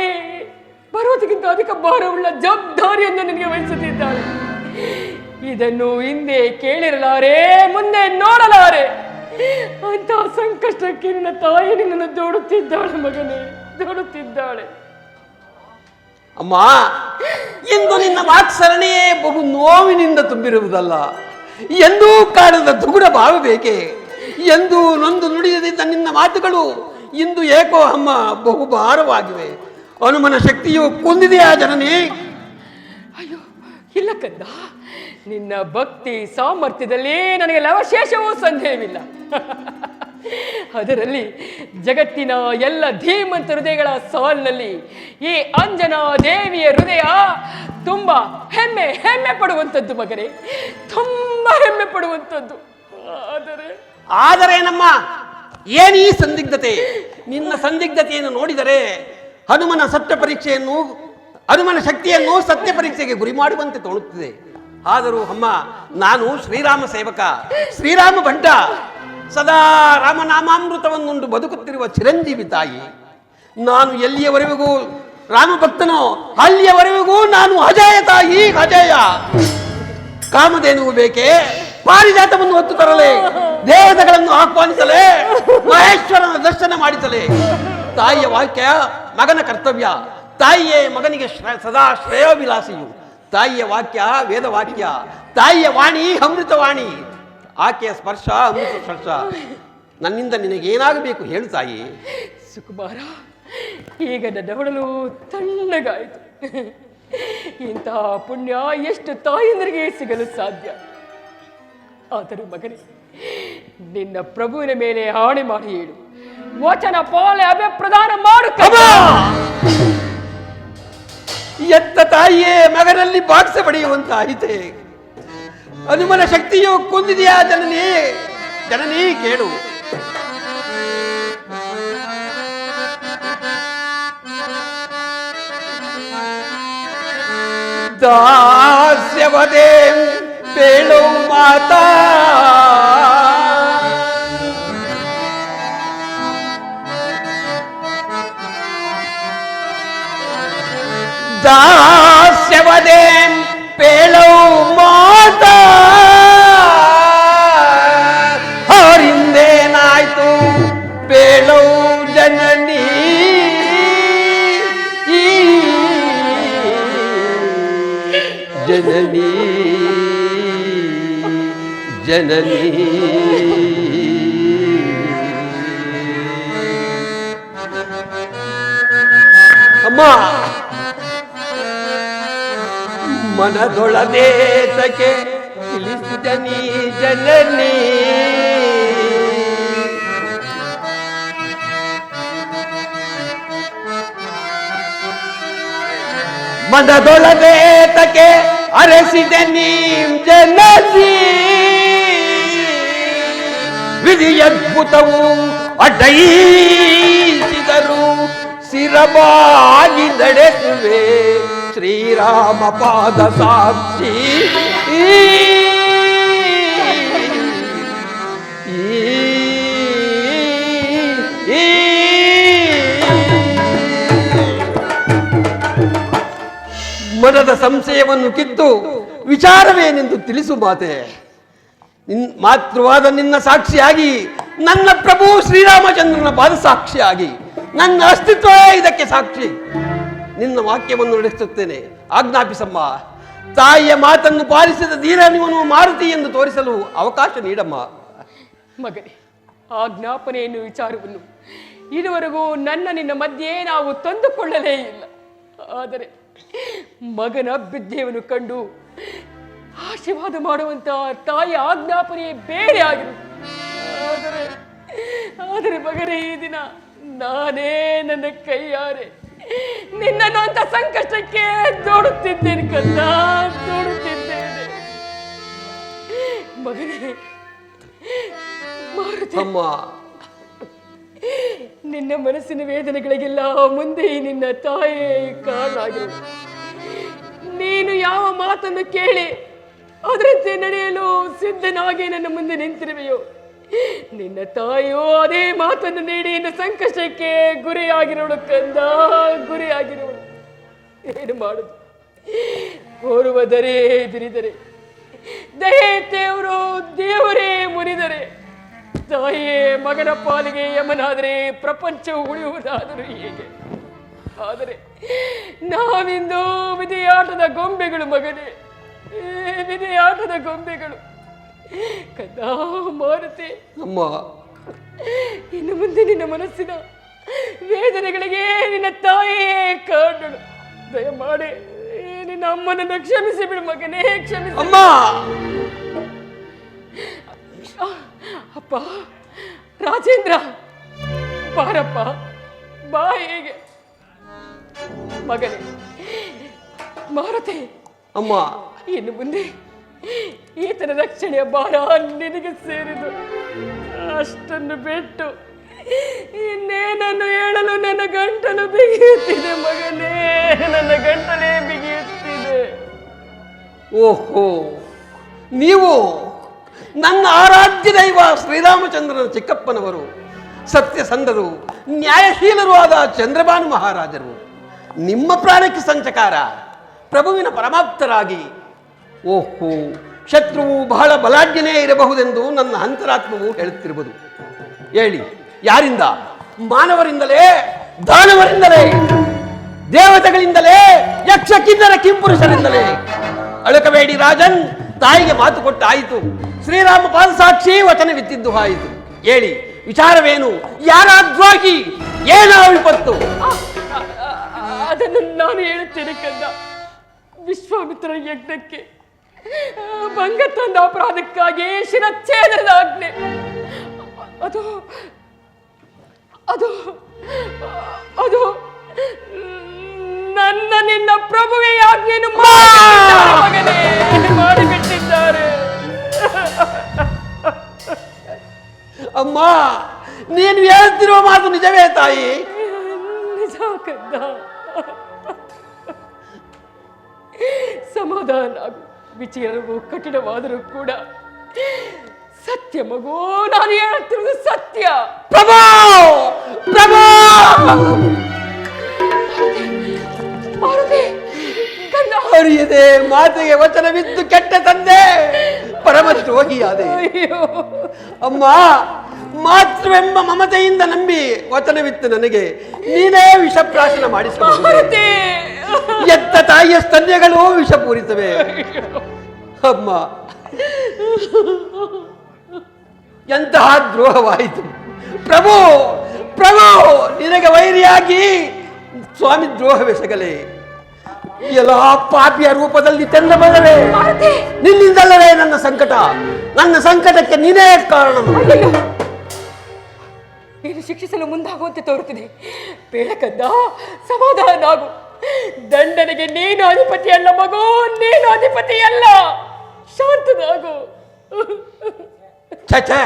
ಪರ್ವತಕ್ಕಿಂತ ಅಧಿಕ ಭಾರವುಳ್ಳ ಜವಾಬ್ದಾರಿಯನ್ನು ನಿನಗೆ ವಹಿಸುತ್ತಿದ್ದಾಳೆ. ಇದನ್ನು ಹಿಂದೆ ಕೇಳಿರಲಾರೆ, ಮುಂದೆ ನೋಡಲಾರೆ. ಅಂತಹ ಸಂಕಷ್ಟಕ್ಕೆ ನಿನ್ನ ತಾಯಿ ನಿನ್ನನ್ನು ದೂಡುತ್ತಿದ್ದಾಳೆ ಮಗನೇ, ದೂಡುತ್ತಿದ್ದಾಳೆ. ಅಮ್ಮ, ಇಂದು ನಿನ್ನ ವಾತ್ಸರಣೆಯೇ ಬಹು ನೋವಿನಿಂದ ತುಂಬಿರುವುದಲ್ಲ. ಎಂದೂ ಕಾಣದ ದುಗುಡ ಭಾವ ಬೇಕೆ? ಎಂದು ನೊಂದು ನುಡಿಯದಿದ್ದ ನಿನ್ನ ಮಾತುಗಳು ಇಂದು ಏಕೋ ಅಮ್ಮ ಬಹು ಭಾರವಾಗಿವೆ. ಹನುಮನ ಶಕ್ತಿಯು ಕುಂದಿದೆಯಾ ಜನನಿ? ಅಯ್ಯೋ ಇಲ್ಲ ಕಂದ, ನಿನ್ನ ಭಕ್ತಿ ಸಾಮರ್ಥ್ಯದಲ್ಲಿ ನನಗೆ ಲವಶೇಷವೂ ಸಂದೇಹವಿಲ್ಲ. ಅದರಲ್ಲಿ ಜಗತ್ತಿನ ಎಲ್ಲ ಧೀಮಂತ ಹೃದಯಗಳ ಸಾಲಿನಲ್ಲಿ ಈ ಅಂಜನಾ ದೇವಿಯ ಹೃದಯ ತುಂಬಾ ಹೆಮ್ಮೆ ಹೆಮ್ಮೆ ಪಡುವಂಥದ್ದು ಮಗನೇ, ತುಂಬಾ ಹೆಮ್ಮೆ ಪಡುವಂಥದ್ದು. ಆದರೆ ನಮ್ಮ ಏನೀ ಸಂದಿಗ್ಧತೆ? ನಿನ್ನ ಸಂದಿಗ್ಧತೆಯನ್ನು ನೋಡಿದರೆ ಹನುಮನ ಸತ್ಯ ಪರೀಕ್ಷೆಯನ್ನು, ಹನುಮನ ಶಕ್ತಿಯನ್ನು ಸತ್ಯ ಪರೀಕ್ಷೆಗೆ ಗುರಿ ಮಾಡುವಂತೆ ತೋರುತ್ತಿದೆ. ಆದರೂ ಅಮ್ಮ, ನಾನು ಶ್ರೀರಾಮ ಸೇವಕ, ಶ್ರೀರಾಮ ಭಂಟ, ಸದಾ ರಾಮನಾಮಾಮೃತವನ್ನುಂಡು ಬದುಕುತ್ತಿರುವ ಚಿರಂಜೀವಿ ತಾಯಿ. ನಾನು ಎಲ್ಲಿಯವರೆಗೂ ರಾಮಭಕ್ತನೋ ಅಲ್ಲಿಯವರೆಗೂ ನಾನು ಅಜೇಯ ತಾಯಿ ಅಜೇಯ. ಕಾಮಧೇನುವು ಬೇಕೆ? ಪಾರಿಜಾತವನ್ನು ಹೊತ್ತು ತರಲೇ, ದೇವತೆಗಳನ್ನು ಆಹ್ವಾನಿಸಲೇ, ಮಹೇಶ್ವರನ ದರ್ಶನ ಮಾಡಿಸಲೇ. ತಾಯಿಯ ವಾಕ್ಯ ಮಗನ ಕರ್ತವ್ಯ. ತಾಯಿಯೇ ಮಗನಿಗೆ ಸದಾ ಶ್ರೇಯೋಭಿಲಾಷಿಯು. ತಾಯಿಯ ವಾಕ್ಯ ವೇದವಾಕ್ಯ, ತಾಯಿಯ ವಾಣಿ ಅಮೃತವಾಣಿ. ಆಕೆಯ ಸ್ಪರ್ಶ ಅಮೃತ ಸ್ಪರ್ಶ. ನನ್ನಿಂದ ನಿನಗೇನಾಗಬೇಕು ಹೇಳು ತಾಯಿ. ಸುಕುಮಾರ, ಈಗ ನನ್ನ ಒಡಲು ತಣ್ಣಗಾಯಿತು. ಇಂತಹ ಪುಣ್ಯ ಎಷ್ಟು ತಾಯಂದರಿಗೆ ಸಿಗಲು ಸಾಧ್ಯ? ಆದರೂ ಮಗನೇ, ನಿನ್ನ ಪ್ರಭುವಿನ ಮೇಲೆ ಆಣೆ ಮಾಡಿ ಹೇಳು, ವಚನ ಪಾಲೆ ಅಭಿಪ್ರದಾನ ಮಾಡುತ್ತ. ಎತ್ತ ತಾಯಿಯೇ ಮಗನಲ್ಲಿ ಬಾಕ್ಸ ಪಡೆಯುವಂತಾಯಿತೆ. ಹನುಮನ ಶಕ್ತಿಯು ಕುಂದಿದೆಯಾ ಜನನಿ? ಜನನಿ ಕೇಳು. ದಾಸ್ಯವದೇ ಬೇಳು ಮಾತಾ ದಾಸ್ಯವದೇ ಬೇಳು ಮಾತಾ ಅವರಿಂದೇನಾಯ್ತು ಬೇಳು ಜನನಿ. ಜನನಿ ಜನನಿ ಅಮ್ಮ, ಮನದೊಳದೇತಕ್ಕೆ ತಿಳಿಸಿದನಿ ಜನನಿ. ಮನದೊಳದೇತಕ್ಕೆ ಅರಸಿದನಿ ಜನನಿ. ವಿಧಿಯದ್ಭುತವು ಅಡ್ಡಯಿಸಿದರು ಸಿರಬಾಗಿ ನಡೆಸುವೆ ಶ್ರೀರಾಮ ಪಾದ ಸಾಕ್ಷಿ. ಮನದ ಸಂಶಯವನ್ನು ಕಿತ್ತು ವಿಚಾರವೇನೆಂದು ತಿಳಿಸು ಮಾತೆ. ಮಾತೃವಾದ ನಿನ್ನ ಸಾಕ್ಷಿಯಾಗಿ, ನನ್ನ ಪ್ರಭು ಶ್ರೀರಾಮಚಂದ್ರನ ಪಾದ ಸಾಕ್ಷಿಯಾಗಿ, ನನ್ನ ಅಸ್ತಿತ್ವವೇ ಇದಕ್ಕೆ ಸಾಕ್ಷಿ. ನಿನ್ನ ವಾಕ್ಯವನ್ನು ನಡೆಸುತ್ತೇನೆ, ಆಜ್ಞಾಪಿಸಮ್ಮ. ತಾಯಿಯ ಮಾತನ್ನು ಪಾಲಿಸಿದ ಧೀರನಿವನು ಮಾರುತಿ ಎಂದು ತೋರಿಸಲು ಅವಕಾಶ ನೀಡಮ್ಮ. ಮಗನೇ, ಆಜ್ಞಾಪನೆಯನ್ನು ವಿಚಾರವನ್ನು ಇದುವರೆಗೂ ನಿನ್ನ ಮಧ್ಯೆ ನಾವು ತಂದುಕೊಳ್ಳಲೇ ಇಲ್ಲ. ಆದರೆ ಮಗನ ವಿದ್ಯೆಯನ್ನು ಕಂಡು ಆಶೀರ್ವಾದ ಮಾಡುವಂತ ತಾಯಿ ಆಜ್ಞಾಪನೆ ಬೇರೆ ಆಗಿರುತ್ತೆ. ಆದರೆ ಮಗನೇ, ಈ ದಿನ ನಾನೇ ನನ್ನ ಕೈಯಾರೆ ನಿನ್ನನ್ನು ಅಂತ ಸಂಕಷ್ಟಕ್ಕೆ ದೋಡುತ್ತಿದ್ದೇನೆ ಕಂದ, ದೋಡುತ್ತಿದ್ದೇನೆ ಮಗನೇ. ಮಾರುತಿ, ನಿನ್ನ ಮನಸ್ಸಿನ ವೇದನೆಗಳಿಗೆಲ್ಲ ಮುಂದೆ ನಿನ್ನ ತಾಯೇ ಕಾರಣ ಆಗಿರು. ನೀನು ಯಾವ ಮಾತನ್ನು ಕೇಳಿ ಅದರಂತೆ ನಡೆಯಲು ಸಿದ್ಧನಾಗಿ ನನ್ನ ಮುಂದೆ ನಿಂತಿರುವೆಯೋ, ನಿನ್ನ ತಾಯಿಯೋ ಅದೇ ಮಾತನ್ನು ನೀಡಿ ನಿನ್ನ ಸಂಕಷ್ಟಕ್ಕೆ ಗುರಿಯಾಗಿರೋಳು ಕಂದ, ಗುರಿಯಾಗಿರೋಳು. ಏನು ಮಾಡುದು? ಓರ್ವ ದರೆ ಬಿರಿದರೆ, ದಯೆ ದೇವರು ದೇವರೇ ಮುರಿದರೆ, ತಾಯಿಯೇ ಮಗನ ಪಾಲಿಗೆ ಯಮನಾದರೆ ಪ್ರಪಂಚವು ಉಳಿಯುವುದಾದರೂ ಹೇಗೆ? ಆದರೆ ನಾವಿಂದು ವಿಧಿಯಾಟದ ಗೊಂಬೆಗಳು ಮಗನೇ, ವಿಧಿಯಾಟದ ಗೊಂಬೆಗಳು ಕಂದ. ಮಾರುತಿ, ಅಮ್ಮ, ಇನ್ನು ಮುಂದೆ ನಿನ್ನ ಮನಸ್ಸಿನ ವೇದನೆಗಳಿಗೆ ನಿನ್ನ ತಾಯಿಯೇ ಕಾರಣಳು. ದಯಮಾಡಿ ನಿನ್ನ ಅಮ್ಮನನ್ನು ಕ್ಷಮಿಸಿ ಬಿಡು ಮಗನೇ, ಕ್ಷಮಿಸಿ. ಅಮ್ಮ, ಅಪ್ಪ ರಾಜೇಂದ್ರ, ಬಾರಪ್ಪ, ಬಾ. ಹೇಗೆ ಮಗನೇ? ಮಾರುತಿ, ಅಮ್ಮ, ಇನ್ನು ಮುಂದೆ ಈತನ ರಕ್ಷಣೆಯ ಭಾರ ನಿನಗೆ ಸೇರಿದು. ಅಷ್ಟನ್ನು ಬಿಟ್ಟು ಇನ್ನೇನನ್ನು ಹೇಳಲು ನನ್ನ ಗಂಟಲು ಬಿಗಿಯುತ್ತಿದೆ ಮಗನೇ, ನನ್ನ ಗಂಟಲೇ ಬಿಗಿಯುತ್ತಿದೆ. ಓಹೋ, ನೀವು ನನ್ನ ಆರಾಧ್ಯ ದೈವ ಶ್ರೀರಾಮಚಂದ್ರನ ಚಿಕ್ಕಪ್ಪನವರು, ಸತ್ಯಸಂಧರು, ನ್ಯಾಯಶೀಲರು ಆದ ಚಂದ್ರಭಾನು ಮಹಾರಾಜರು. ನಿಮ್ಮ ಪ್ರಾಣಕ್ಕೆ ಸಂಚಕಾರ, ಪ್ರಭುವಿನ ಪರಮಾಪ್ತರಾಗಿ. ಓಹೋ, ಶತ್ರುವು ಬಹಳ ಬಲಾಢ್ಯನೇ ಇರಬಹುದೆಂದು ನನ್ನ ಅಂತರಾತ್ಮವು ಹೇಳುತ್ತಿರುವುದು. ಹೇಳಿ, ಯಾರಿಂದ? ಮಾನವರಿಂದಲೇ, ದಾನವರಿಂದಲೇ, ದೇವತೆಗಳಿಂದಲೇ, ಯಕ್ಷ ಕಿನ್ನರ ಕಿಂಪುರುಷರಿಂದಲೇ? ಅಳುಕಬೇಡಿ ರಾಜನ್, ತಾಯಿಗೆ ಮಾತು ಕೊಟ್ಟಾಯಿತು, ಶ್ರೀರಾಮ ಪಾದಸಾಕ್ಷಿ ವಚನವಿತ್ತಿದ್ದು ಆಯಿತು. ಹೇಳಿ, ವಿಚಾರವೇನು? ಯಾರಾದ್ವಾಗಿ? ಏನೋ ವಿಪತ್ತು? ಅದನ್ನು ನಾನು ಹೇಳುತ್ತೇನೆ ಕಂದ. ವಿಶ್ವಾಮಿತ್ರ ಯಜ್ಞಕ್ಕೆ ಭಂಗ ತಂದ ಅಪರಾಧಕ್ಕಾಗಿ ಶಿರಚ್ಛೇದನದ ಆಜ್ಞೆ. ಅದು ಅದು ಅದು ನನ್ನ ನಿನ್ನ ಪ್ರಭುವೇ ಆಜ್ಞೆಯನ್ನು ಮಗನೇ ಮಾಡಿಬಿಟ್ಟಿದ್ದಾರೆ. ಅಮ್ಮ, ನೀನು ಹೇಳ್ತಿರುವ ಮಾತು ನಿಜವೇ ತಾಯಿ? ನಿಜ ಕಂದ. ಸಮಾಧಾನ ಆಗು. ವಿಚಾರವು ಕಠಿಣವಾದರೂ ಕೂಡ ಸತ್ಯ ಮಗು, ನಾನು ಹೇಳುತ್ತಿರುವುದು ಸತ್ಯ. ಪ್ರಭು, ಪ್ರಭು! ಅರಿಯದೆ ಮಾತೆಗೆ ವಚನವಿದ್ದು ಕೆಟ್ಟ ತಂದೆ, ಪರಮದ್ರೋಹಿಯಾದೆ. ಅಮ್ಮ, ಮಾತೃವೆಂಬ ಮಮತೆಯಿಂದ ನಂಬಿ ವಚನವಿತ್ತು ನನಗೆ ನೀನೇ ವಿಷಪ್ರಾಶನ ಮಾಡಿಸಬಹುದು. ಎತ್ತ ತಾಯಿಯ ಸ್ತನ್ಯಗಳು ವಿಷಪೂರಿತವೆ. ಅಮ್ಮ, ಎಂತಹ ದ್ರೋಹವಾಯಿತು. ಪ್ರಭು, ಪ್ರಭು, ನಿನಗೆ ವೈರಿಯಾಗಿ ಸ್ವಾಮಿ ದ್ರೋಹವೆಸಗಲೇ. ಎಲ್ಲ ಪಾಪಿಯ ರೂಪದಲ್ಲಿ ತೆಂದ ಬಂದರೆ ನಿನ್ನಿಂದಲ್ಲವೇ ನನ್ನ ಸಂಕಟ. ನನ್ನ ಸಂಕಟಕ್ಕೆ ನೀನೇ ಕಾರಣ. ನೀನು ಶಿಕ್ಷಿಸಲು ಮುಂದಾಗುವಂತೆ ತೋರುತ್ತಿದೆ. ಬೇಡಕಂದ, ಸಮಾಧಾನ ಆಗು. ದಂಡನೆಗೆ ನೀನು ಅಧಿಪತಿ ಅಲ್ಲ ಮಗು, ನೀನು ಅಧಿಪತಿ ಅಲ್ಲ. ಶಾಂತನಾಗು. ಛೇ,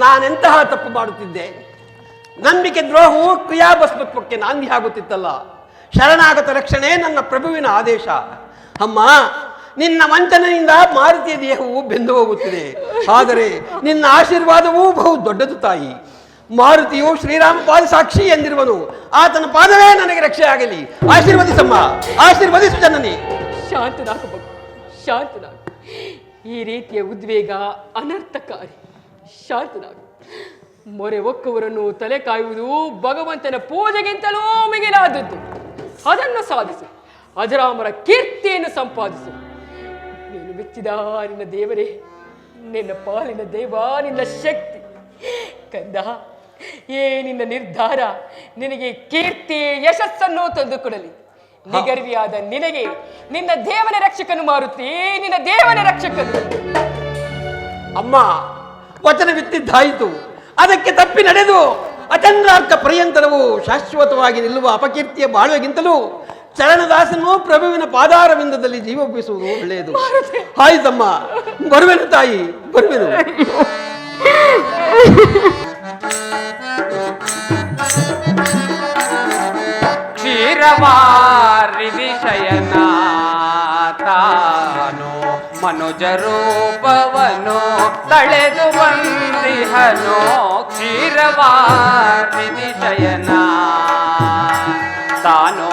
ನಾನೆಂತಹ ತಪ್ಪು ಮಾಡುತ್ತಿದ್ದೆ? ನಂಬಿಕೆ ದ್ರೋಹವು ಕ್ರಿಯಾಭಸ್ಮತ್ವಕ್ಕೆ ನಾಂದಿ ಆಗುತ್ತಿತ್ತಲ್ಲ. ಶರಣಾಗತ ರಕ್ಷಣೆ ನನ್ನ ಪ್ರಭುವಿನ ಆದೇಶ. ಅಮ್ಮ, ನಿನ್ನ ವಂಚನೆಯಿಂದ ಮಾರುತಿಯ ದೇಹವು ಬೆಂದು ಹೋಗುತ್ತಿದೆ. ಆದರೆ ನಿನ್ನ ಆಶೀರ್ವಾದವೂ ಬಹು ದೊಡ್ಡದು ತಾಯಿ. ಮಾರುತಿಯು ಶ್ರೀರಾಮ ಪಾದಸಾಕ್ಷಿ ಎಂದಿರುವನು. ಆತನ ಪಾದವೇ ನನಗೆ ರಕ್ಷೆ ಆಗಲಿ. ಆಶೀರ್ವದಿಸಮ್ಮ, ಆಶೀರ್ವದಿಸು ಜನನಿ. ಶಾಂತನಾಗು ಮಗು, ಶಾಂತನಾಗು. ಈ ರೀತಿಯ ಉದ್ವೇಗ ಅನರ್ಥಕಾರಿ. ಶಾಂತನಾಗು. ಮೊರೆ ಒಕ್ಕವರನ್ನು ತಲೆ ಕಾಯುವುದು ಭಗವಂತನ ಪೂಜೆಗಿಂತಲೂ ಮಿಗಿಲಾದದ್ದು. ಅದನ್ನು ಸಾಧಿಸು. ಅಜರಾಮರ ಕೀರ್ತಿಯನ್ನು ಸಂಪಾದಿಸು. ನೀನು ಮೆಚ್ಚಿದ ನಿನ್ನ ದೇವರೇ, ನಿನ್ನ ಪಾಲಿನ ದೇವ, ನಿನ್ನ ಶಕ್ತಿ. ಕಂದ, ನಿನ್ನ ನಿರ್ಧಾರ ನಿನಗೆ ಕೀರ್ತಿ ಯಶಸ್ಸನ್ನು ತಂದುಕೊಡಲಿ. ನಿಗರ್ವಿಯಾದ ನಿನಗೆ ನಿನ್ನ ದೇವನ ರಕ್ಷಕನು ಮಾರುತಿ, ನಿನ್ನ ದೇವನ ರಕ್ಷಕನು. ಅಮ್ಮ, ವಚನವಿತ್ತಿದ್ದಾಯಿತು, ಅದಕ್ಕೆ ತಪ್ಪಿ ನಡೆದು ಅಚಂದ್ರಾರ್ಕ ಪರ್ಯಂತರವು ಶಾಶ್ವತವಾಗಿ ನಿಲ್ಲುವ ಅಪಕೀರ್ತಿಯ ಬಾಳುವೆಗಿಂತಲೂ ಚರಣದಾಸನು ಪ್ರಭುವಿನ ಪಾದಾರವಿಂದದಲ್ಲಿ ಜೀವೋಪಿಸುವುದು ಒಳ್ಳೆಯದು. ಆಯ್ತಮ್ಮ, ಬರುವೆನು ತಾಯಿ, ಬರುವೆನು. ಕ್ಷೀರವಾರಿಧಿ ಶಯನ ತಾನು ಮನುಜ ರೂಪವನು ತಳೆದು ಬಂದಿಹನು. ಕ್ಷೀರವಾರಿಧಿ ಶಯನ ತಾನು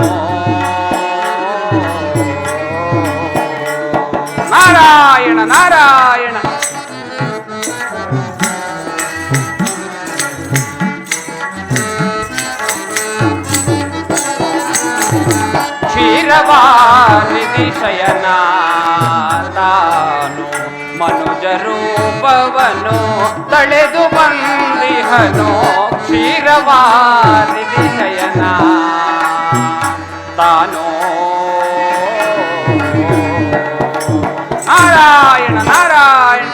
ನಾರಾಯಣ ನಾರಾಯಣ. ಕ್ಷೀರವಾರಿಧಿ ಶಯನ ತಾನು ಮನುಜ ರೂಪವನು ತಳೆದು ಬಂದಿಹನು. ಕ್ಷೀರವಾರಿಧಿ ಶಯನ ತಾನು ನಾರಾಯಣ ನಾರಾಯಣ.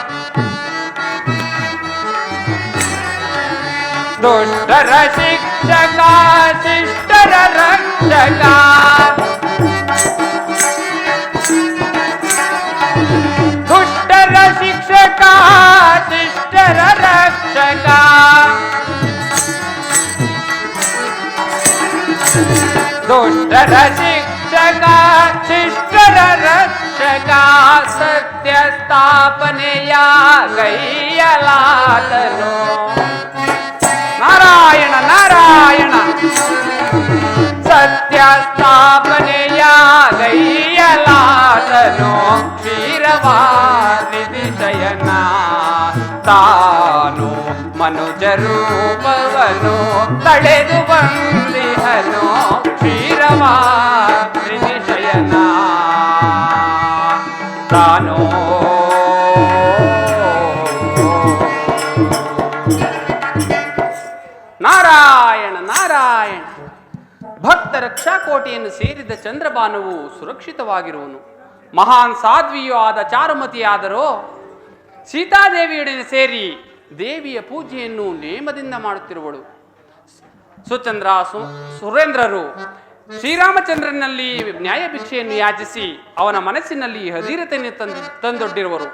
ದುಷ್ಟರ ಶಿಕ್ಷಕ ಶಿಷ್ಟರ ರಕ್ಷಕ, ದುಷ್ಟರ ಶಿಕ್ಷಕ ಶಿಷ್ಟರ ರಕ್ಷಕ, ದುಷ್ಟರ ಶಿಕ್ಷಕ ಶಿಷ್ಟರ ರಕ್ಷಕ, ಸತ್ಯ ಸ್ಥಾಪನೆಯ ಗೈಯಲಾತನು. ನಾರಾಯಣ ನಾರಾಯಣ. ಸತ್ಯ ಸ್ಥಾಪನೆಯ ಗೈಯಲಾದನು ಕ್ಷೀರವಾರಿಧಿ ಶಯನ ತಾನು ಮನುಜ ರೂಪವನು ತಳೆದು ಬಂದಿಹನು ಕ್ಷೀರವಾರಿಧಿ ಶಯನ ತಾನು ನಾರಾಯಣ ನಾರಾಯಣ. ಭಕ್ತ ರಕ್ಷಾಕೋಟೆಯನ್ನು ಸೇರಿದ ಚಂದ್ರಭಾನುವು ಸುರಕ್ಷಿತವಾಗಿರುವನು. ಮಹಾನ್ ಸಾಧ್ವಿಯೂ ಆದ ಚಾರುಮತಿಯಾದರೋ ಸೀತಾದೇವಿಯೊಡನೆ ಸೇರಿ ದೇವಿಯ ಪೂಜೆಯನ್ನು ನೇಮದಿಂದ ಮಾಡುತ್ತಿರುವಳು. ಸುಚಂದ್ರ ಸುರೇಂದ್ರರು ಶ್ರೀರಾಮಚಂದ್ರನಲ್ಲಿ ನ್ಯಾಯ ಭಿಕ್ಷೆಯನ್ನು ಯಾಚಿಸಿ ಅವನ ಮನಸ್ಸಿನಲ್ಲಿ ಹದಿರತೆಯನ್ನು ತಂದೊಡ್ಡಿರುವರು.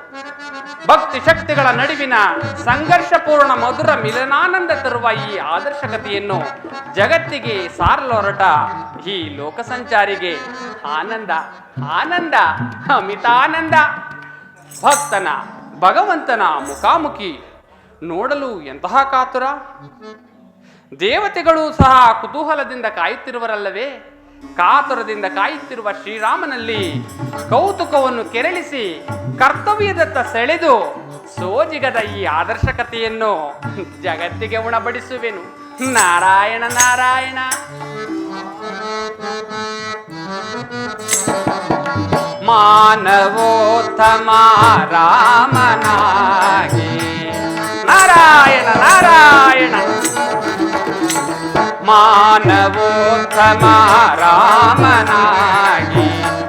ಭಕ್ತಿ ಶಕ್ತಿಗಳ ನಡುವಿನ ಸಂಘರ್ಷಪೂರ್ಣ ಮಧುರ ಮಿಲನಾನಂದ ತರುವ ಈ ಆದರ್ಶಕತೆಯನ್ನು ಜಗತ್ತಿಗೆ ಸಾರಲೊರಟ ಈ ಲೋಕ ಸಂಚಾರಿಗೆ ಆನಂದ ಆನಂದ ಅಮಿತಾನಂದ. ಭಕ್ತನ ಭಗವಂತನ ಮುಖಾಮುಖಿ ನೋಡಲು ಎಂತಹ ಕಾತುರ. ದೇವತೆಗಳು ಸಹ ಕುತೂಹಲದಿಂದ ಕಾಯುತ್ತಿರುವರಲ್ಲವೇ. ಕಾತುರದಿಂದ ಕಾಯುತ್ತಿರುವ ಶ್ರೀರಾಮನಲ್ಲಿ ಕೌತುಕವನ್ನು ಕೆರಳಿಸಿ ಕರ್ತವ್ಯದತ್ತ ಸೆಳೆದು ಸೋಜಿಗದ ಈ ಆದರ್ಶಕತೆಯನ್ನು ಜಗತ್ತಿಗೆ ಉಣಬಡಿಸುವೆನು. ನಾರಾಯಣ ನಾರಾಯಣ. ಮಾನವೋತ್ತಮ ರಾಮನಾಗಿ ನಾರಾಯಣ ನಾರಾಯಣ. ಮಾನವೋತ್ತಮ ರಾಮನಾಗಿ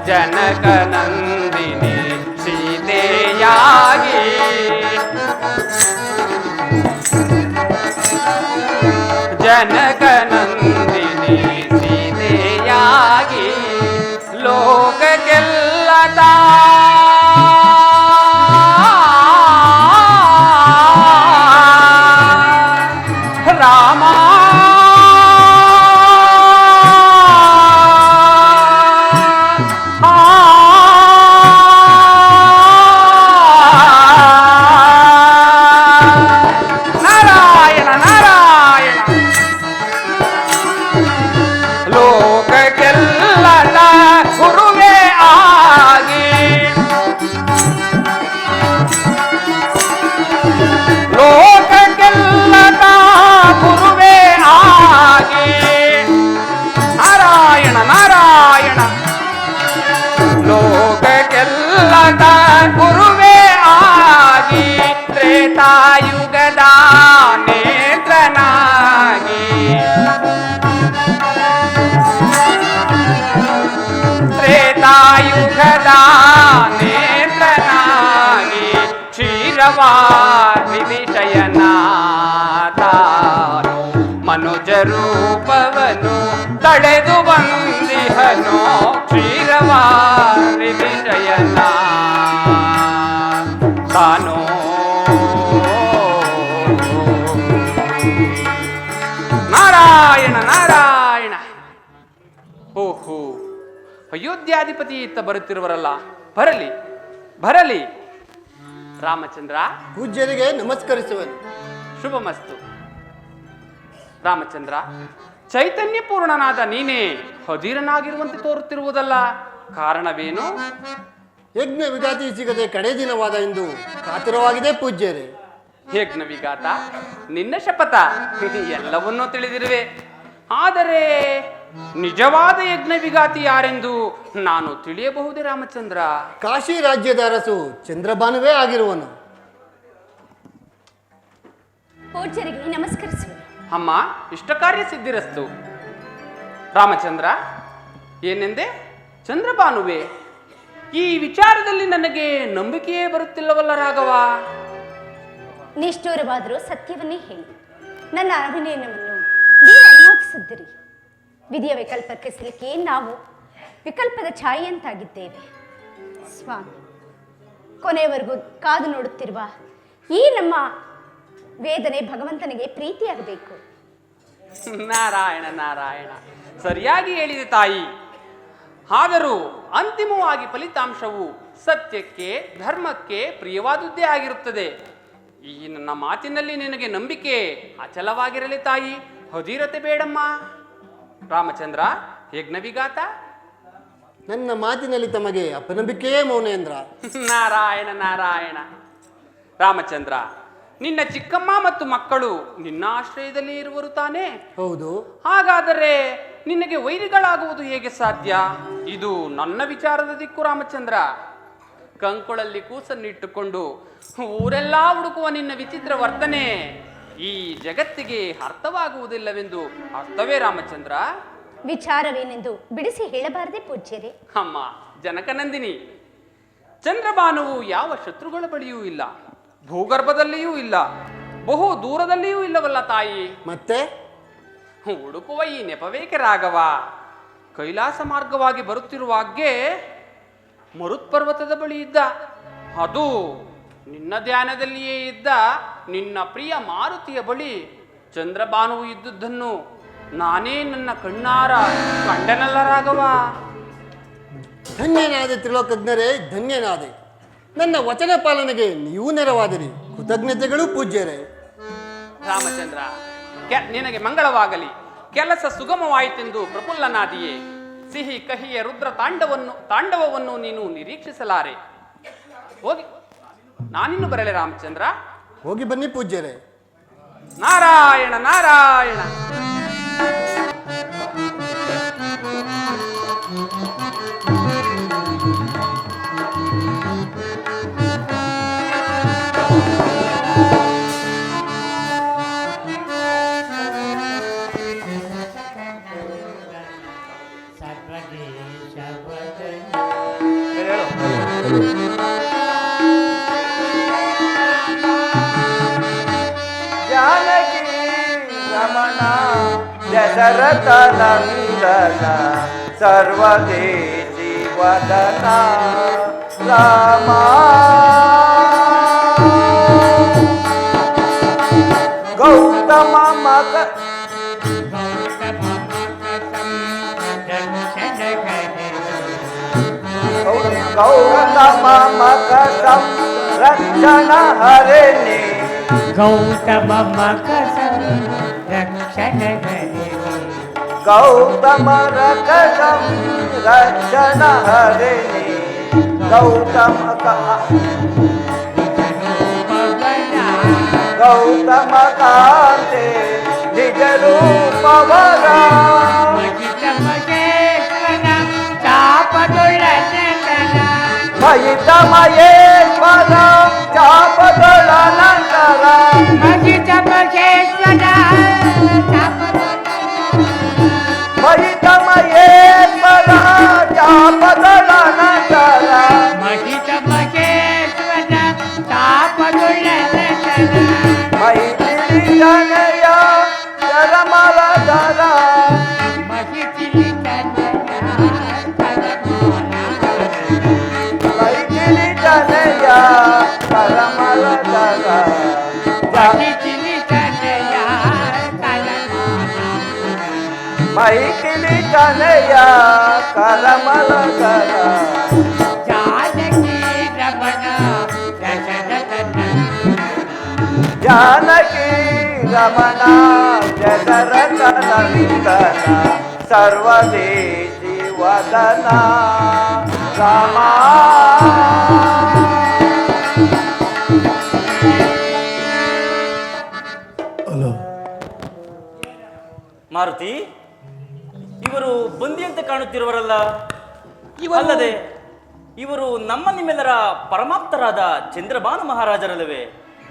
ಜನಕನಂದಿನಿ ಸೀತೆಯಾಗಿ ಜನಕನಂದಿನಿ ಸೀತೆಯಾಗಿ ಲೋಕಕ್ಕೆಲ್ಲದ ರಾಮ ನಾರಾಯಣ ನಾರಾಯಣ. ಲೋಕಕ್ಕೆಲ್ಲದ ಗುರುವೇ ಆಗಿ ಲೋಕಕ್ಕೆಲ್ಲದ ಗುರುವೇ ಆಗಿ ನಾರಾಯಣ ನಾರಾಯಣ. ಲೋಕಕ್ಕೆಲ್ಲದ ಗುರುವೇ ಆಗಿ ತ್ರೇತಾಯುಗದ ನೇತ್ರನಾಗಿ ತ್ರೇತಾಯುಗದ ನೇತ್ರನಾಗಿ ಕ್ಷೀರವಾರಿಧಿ ಶಯನ ತಾನು ಮನುಜ ರೂಪವನು ತಳೆದು ಬಂದಿಹನು ಕ್ಷೀರವಾರಿಧಿ ಶಯನ ತಾನು ನಾರಾಯಣ ನಾರಾಯಣ. ಓಹೋ, ಅಯೋಧ್ಯಾಧಿಪತಿ ಇತ್ತ ಬರುತ್ತಿರುವರಲ್ಲ. ಬರಲಿ ಬರಲಿ. ರಾಮಚಂದ್ರ ಪೂಜ್ಯರಿಗೆ ನಮಸ್ಕರಿಸುವನು. ಶುಭಮಸ್ತು. ರಾಮಚಂದ್ರ, ಚೈತನ್ಯ ಪೂರ್ಣನಾದ ನೀನೇ ಹದೀರನಾಗಿರುವಂತೆ ತೋರುತ್ತಿರುವುದಲ್ಲ, ಕಾರಣವೇನು? ಯಜ್ಞ ವಿಘಾತಿ ಸಿಗದೆ ಕಡೆ ದಿನವಾದ ಎಂದು ಕಾತುರವಾಗಿದೆ ಪೂಜ್ಯರೇ. ಯಜ್ಞ ವಿಘಾತ, ನಿನ್ನ ಶಪಥ ಎಲ್ಲವನ್ನೂ ತಿಳಿದಿರುವೆ. ಆದರೆ ನಿಜವಾದ ಯಜ್ಞ ವಿಘಾತಿ ಯಾರೆಂದು ನಾನು ತಿಳಿಯಬಹುದೇ ರಾಮಚಂದ್ರ? ಕಾಶಿ ರಾಜ್ಯದ ಅರಸು ಚಂದ್ರಭಾನುವೇ ಆಗಿರುವನು. ಪೂಜ್ಯರಿಗೆ ನಮಸ್ಕರಿಸುವೆ. ಅಮ್ಮ, ಇಷ್ಟ ಕಾರ್ಯ ಸಿದ್ಧಿರಸ್ತು. ರಾಮಚಂದ್ರ, ಏನೆಂದೆ? ಚಂದ್ರಭಾನುವೆ? ಈ ವಿಚಾರದಲ್ಲಿ ನನಗೆ ನಂಬಿಕೆಯೇ ಬರುತ್ತಿಲ್ಲವಲ್ಲ ರಾಘವ. ನಿಷ್ಠೂರವಾದರೂ ಸತ್ಯವನ್ನೇ ಹೇಳಿ ನನ್ನ ಅಭಿನಯನವನ್ನು ನೀವು ಅನುಮೋದಿಸಿದ್ದೀರಿ. ವಿಧಿಯ ವಿಕಲ್ಪಕ್ಕೆ ಸಿಲುಕಿ ನಾವು ವಿಕಲ್ಪದ ಛಾಯೆಯಂತಾಗಿದ್ದೇವೆ. ಸ್ವಾಮಿ, ಕೊನೆಯವರೆಗೂ ಕಾದು ನೋಡುತ್ತಿರುವ ಈ ನಮ್ಮ ವೇದನೆ ಭಗವಂತನಿಗೆ ಪ್ರೀತಿಯಾಗಬೇಕು. ನಾರಾಯಣ ನಾರಾಯಣ, ಸರಿಯಾಗಿ ಹೇಳಿದೆ ತಾಯಿ. ಆದರೂ ಅಂತಿಮವಾಗಿ ಫಲಿತಾಂಶವು ಸತ್ಯಕ್ಕೆ ಧರ್ಮಕ್ಕೆ ಪ್ರಿಯವಾದುದೇ ಆಗಿರುತ್ತದೆ. ಈ ನನ್ನ ಮಾತಿನಲ್ಲಿ ನಿನಗೆ ನಂಬಿಕೆ ಅಚಲವಾಗಿರಲಿ ತಾಯಿ. ಹದೀರತೆ ಬೇಡಮ್ಮ. ರಾಮಚಂದ್ರ, ಯಜ್ಞವಿಘಾತ? ನನ್ನ ಮಾತಿನಲ್ಲಿ ತಮಗೆ ಅಪನಂಬಿಕೆಯೇ ಮೌನೇಂದ್ರ. ನಾರಾಯಣ ನಾರಾಯಣ. ರಾಮಚಂದ್ರ, ನಿನ್ನ ಚಿಕ್ಕಮ್ಮ ಮತ್ತು ಮಕ್ಕಳು ನಿನ್ನ ಆಶ್ರಯದಲ್ಲಿ ಇರುವರು ತಾನೇ? ಹೌದು. ಹಾಗಾದರೆ ನಿನಗೆ ವೈರಿಗಳಾಗುವುದು ಹೇಗೆ ಸಾಧ್ಯ? ಇದು ನನ್ನ ವಿಚಾರದ ದಿಕ್ಕು ರಾಮಚಂದ್ರ. ಕಂಕುಳಲ್ಲಿ ಕೂಸನ್ನಿಟ್ಟುಕೊಂಡು ಊರೆಲ್ಲ ಹುಡುಕುವ ನಿನ್ನ ವಿಚಿತ್ರ ವರ್ತನೆ ಈ ಜಗತ್ತಿಗೆ ಅರ್ಥವಾಗುವುದಿಲ್ಲವೆಂದು ಅರ್ಥವೇ ರಾಮಚಂದ್ರ? ವಿಚಾರವೇನೆಂದು ಬಿಡಿಸಿ ಹೇಳಬಾರದೆ ಪೂಜ್ಯರೇ? ಅಮ್ಮ ಜನಕನಂದಿನಿ, ಚಂದ್ರಭಾನುವು ಯಾವ ಶತ್ರುಗಳ ಬಳಿಯೂ ಇಲ್ಲ, ಭೂಗರ್ಭದಲ್ಲಿಯೂ ಇಲ್ಲ, ಬಹು ದೂರದಲ್ಲಿಯೂ ಇಲ್ಲವಲ್ಲ ತಾಯಿ. ಮತ್ತೆ ಹುಡುಕುವ ಈ ನೆಪವೇಕೆ ರಾಘವ? ಕೈಲಾಸ ಮಾರ್ಗವಾಗಿ ಬರುತ್ತಿರುವಾಗೆ ಮರುತ್ಪರ್ವತದ ಬಳಿ ಇದ್ದ, ಅದು ನಿನ್ನ ಧ್ಯಾನದಲ್ಲಿಯೇ ಇದ್ದ ನಿನ್ನ ಪ್ರಿಯ ಮಾರುತಿಯ ಬಳಿ ಚಂದ್ರಭಾನುವು ಇದ್ದುದನ್ನು ನಾನೇ ನನ್ನ ಕಣ್ಣಾರ ಕಂಡನಲ್ಲ ರಾಘವ. ಧನ್ಯನಾದೆ ತ್ರಿಲೋಕಜ್ಞರೇ, ಧನ್ಯನಾದೆ. ನನ್ನ ವಚನ ಪಾಲನೆಗೆ ನೀವು ನೆರವಾದಿರಿ. ಕೃತಜ್ಞತೆಗಳು ಪೂಜ್ಯರೇ. ರಾಮಚಂದ್ರ, ನಿನಗೆ ಮಂಗಳವಾಗಲಿ. ಕೆಲಸ ಸುಗಮವಾಯಿತೆಂದು ಪ್ರಫುಲ್ಲನಾದಿಯೇ. ಸಿಹಿ ಕಹಿಯ ರುದ್ರ ತಾಂಡವವನ್ನು ನೀನು ನಿರೀಕ್ಷಿಸಲಾರೆ. ಹೋಗಿ, ನಾನಿನ್ನು ಬರಲೆ ರಾಮಚಂದ್ರ. ಹೋಗಿ ಬನ್ನಿ ಪೂಜ್ಯರೇ. ನಾರಾಯಣ ನಾರಾಯಣ. ಜಾನಕಿ ರಮಣ ದಶರಥ ನಂದನ ಸರ್ವದೇಶಿ ವದನ ರಾಮ ಗೌತಮ ಮಗ ಗೌತಮ ಮಗ ರಕ್ಷಣ ಹರಿಣಿ ಗೌತಮ ಮಕಸ ರಕ್ಷಣ ಗೌತಮ ರಕ್ಷಂ ರಕ್ಷಣ ಹರಿಣಿ ಗೌತಮ ಗೌತಮ ಕಾಂತೆ ನಿಜ ರೂಪವರ ಮಹಿತ ಮಹೇಶ್ವರ ಚಾಪದೊಳ ನಂತರ ಮಹಿತ ಮಹೇಶ್ವರ ಚಾಪದೊಳ ನಂತರ ಮಹಿತ ಮಹೇಶ್ವರ ಚಾಪದೊಳ ಮೈಥಿಲಿ ಜನಯ ಶರಮಲಧರ ಮಹಿತಿಲಿ ಮೈಥಿಲಿ ಜನಯ ಶರಮಲಧರ ಮೈಥಿಲಿ ಜನಯ ಕರಮಲಧರ ಜಾನಕಿ ರಮಣ ಜಾನಕಿ ರಮಣ ದಶರಥ ನಂದನ ಸರ್ವದೇಶಿ ವದನ ರಾಮ. ಮಾರುತಿ, ಇವರು ಬಂದಿಯಂತೆ ಕಾಣುತ್ತಿರುವರಲ್ಲ? ಅಲ್ಲದೆ ಇವರು ನಿಮ್ಮೆಲ್ಲರ ಪರಮಾಪ್ತರಾದ ಚಂದ್ರಭಾನು ಮಹಾರಾಜರಲ್ಲವೇ?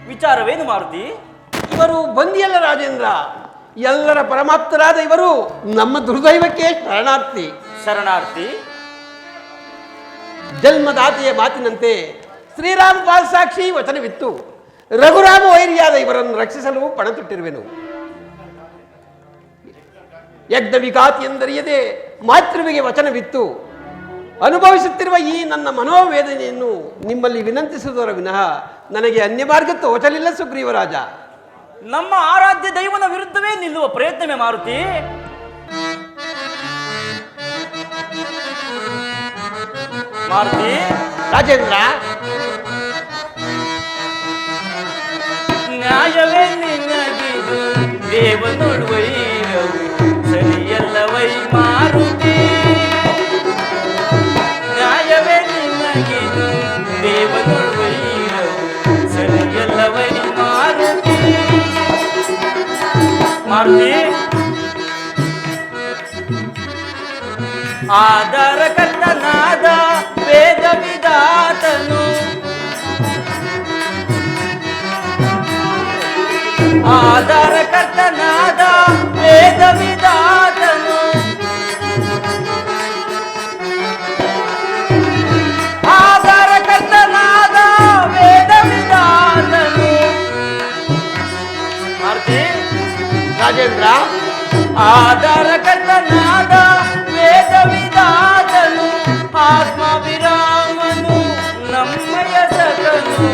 ವಿಚಾರವೇನು ಮಾರುತಿ? ಇವರು ಬಂದಿಯಲ್ಲ ರಾಜೇಂದ್ರ, ಎಲ್ಲರ ಪರಮಾಪ್ತರಾದ ಇವರು ನಮ್ಮ ದುರ್ದೈವಕ್ಕೆ ಶರಣಾರ್ಥಿ. ಶರಣಾರ್ಥಿ? ಜನ್ಮದಾತೆಯ ಮಾತಿನಂತೆ ಶ್ರೀರಾಮ ಪಾಲ್ಸಾಕ್ಷಿ ವಚನವಿತ್ತು. ರಘುರಾಮ ವೈರಿಯಾದ ಇವರನ್ನು ರಕ್ಷಿಸಲು ಪಣತೊಟ್ಟಿರುವೆನು. ಯಜ್ಞ ವಿಘಾತಿ ಎಂದರಿಯದೆ ಮಾತೃವಿಗೆ ವಚನವಿತ್ತು. ಅನುಭವಿಸುತ್ತಿರುವ ಈ ನನ್ನ ಮನೋವೇದನೆಯನ್ನು ನಿಮ್ಮಲ್ಲಿ ವಿನಂತಿಸುವುದರ ವಿನಃ ನನಗೆ ಅನ್ಯ ಮಾರ್ಗ ತೋಚಲಿಲ್ಲ ಸುಗ್ರೀವರಾಜ. ನಮ್ಮ ಆರಾಧ್ಯ ದೈವನ ವಿರುದ್ಧವೇ ನಿಲ್ಲುವ ಪ್ರಯತ್ನವೇ ಮಾರುತಿ? ಮಾರುತಿ ರಾಜೇಂದ್ರ, ನ್ಯಾಯವೇ ನಿನಗಿದು ದೇವನೊಳು ವೈರವು ಸರಿಯಲ್ಲ ವೈ ಮಾರುತಿ ಆಧಾರಕರ್ತನಾದ ವೇದ ವಿಧಾತನು ಆಧಾರಕರ್ತನಾದ ವೇದ ವಿಧಾತನು ಆಧಾರಕರ್ತನಾದ ವೇದ ವಿಧಾತನು ಮಾರುತಿ ರಾಜೇಂದ್ರ, ಆಧಾರಕರ್ತನಾದ ವೇದ ವಿಧಾತನು ಆತ್ಮ ವಿರಾಮನು ನಮ್ಮಯ ಸಕನು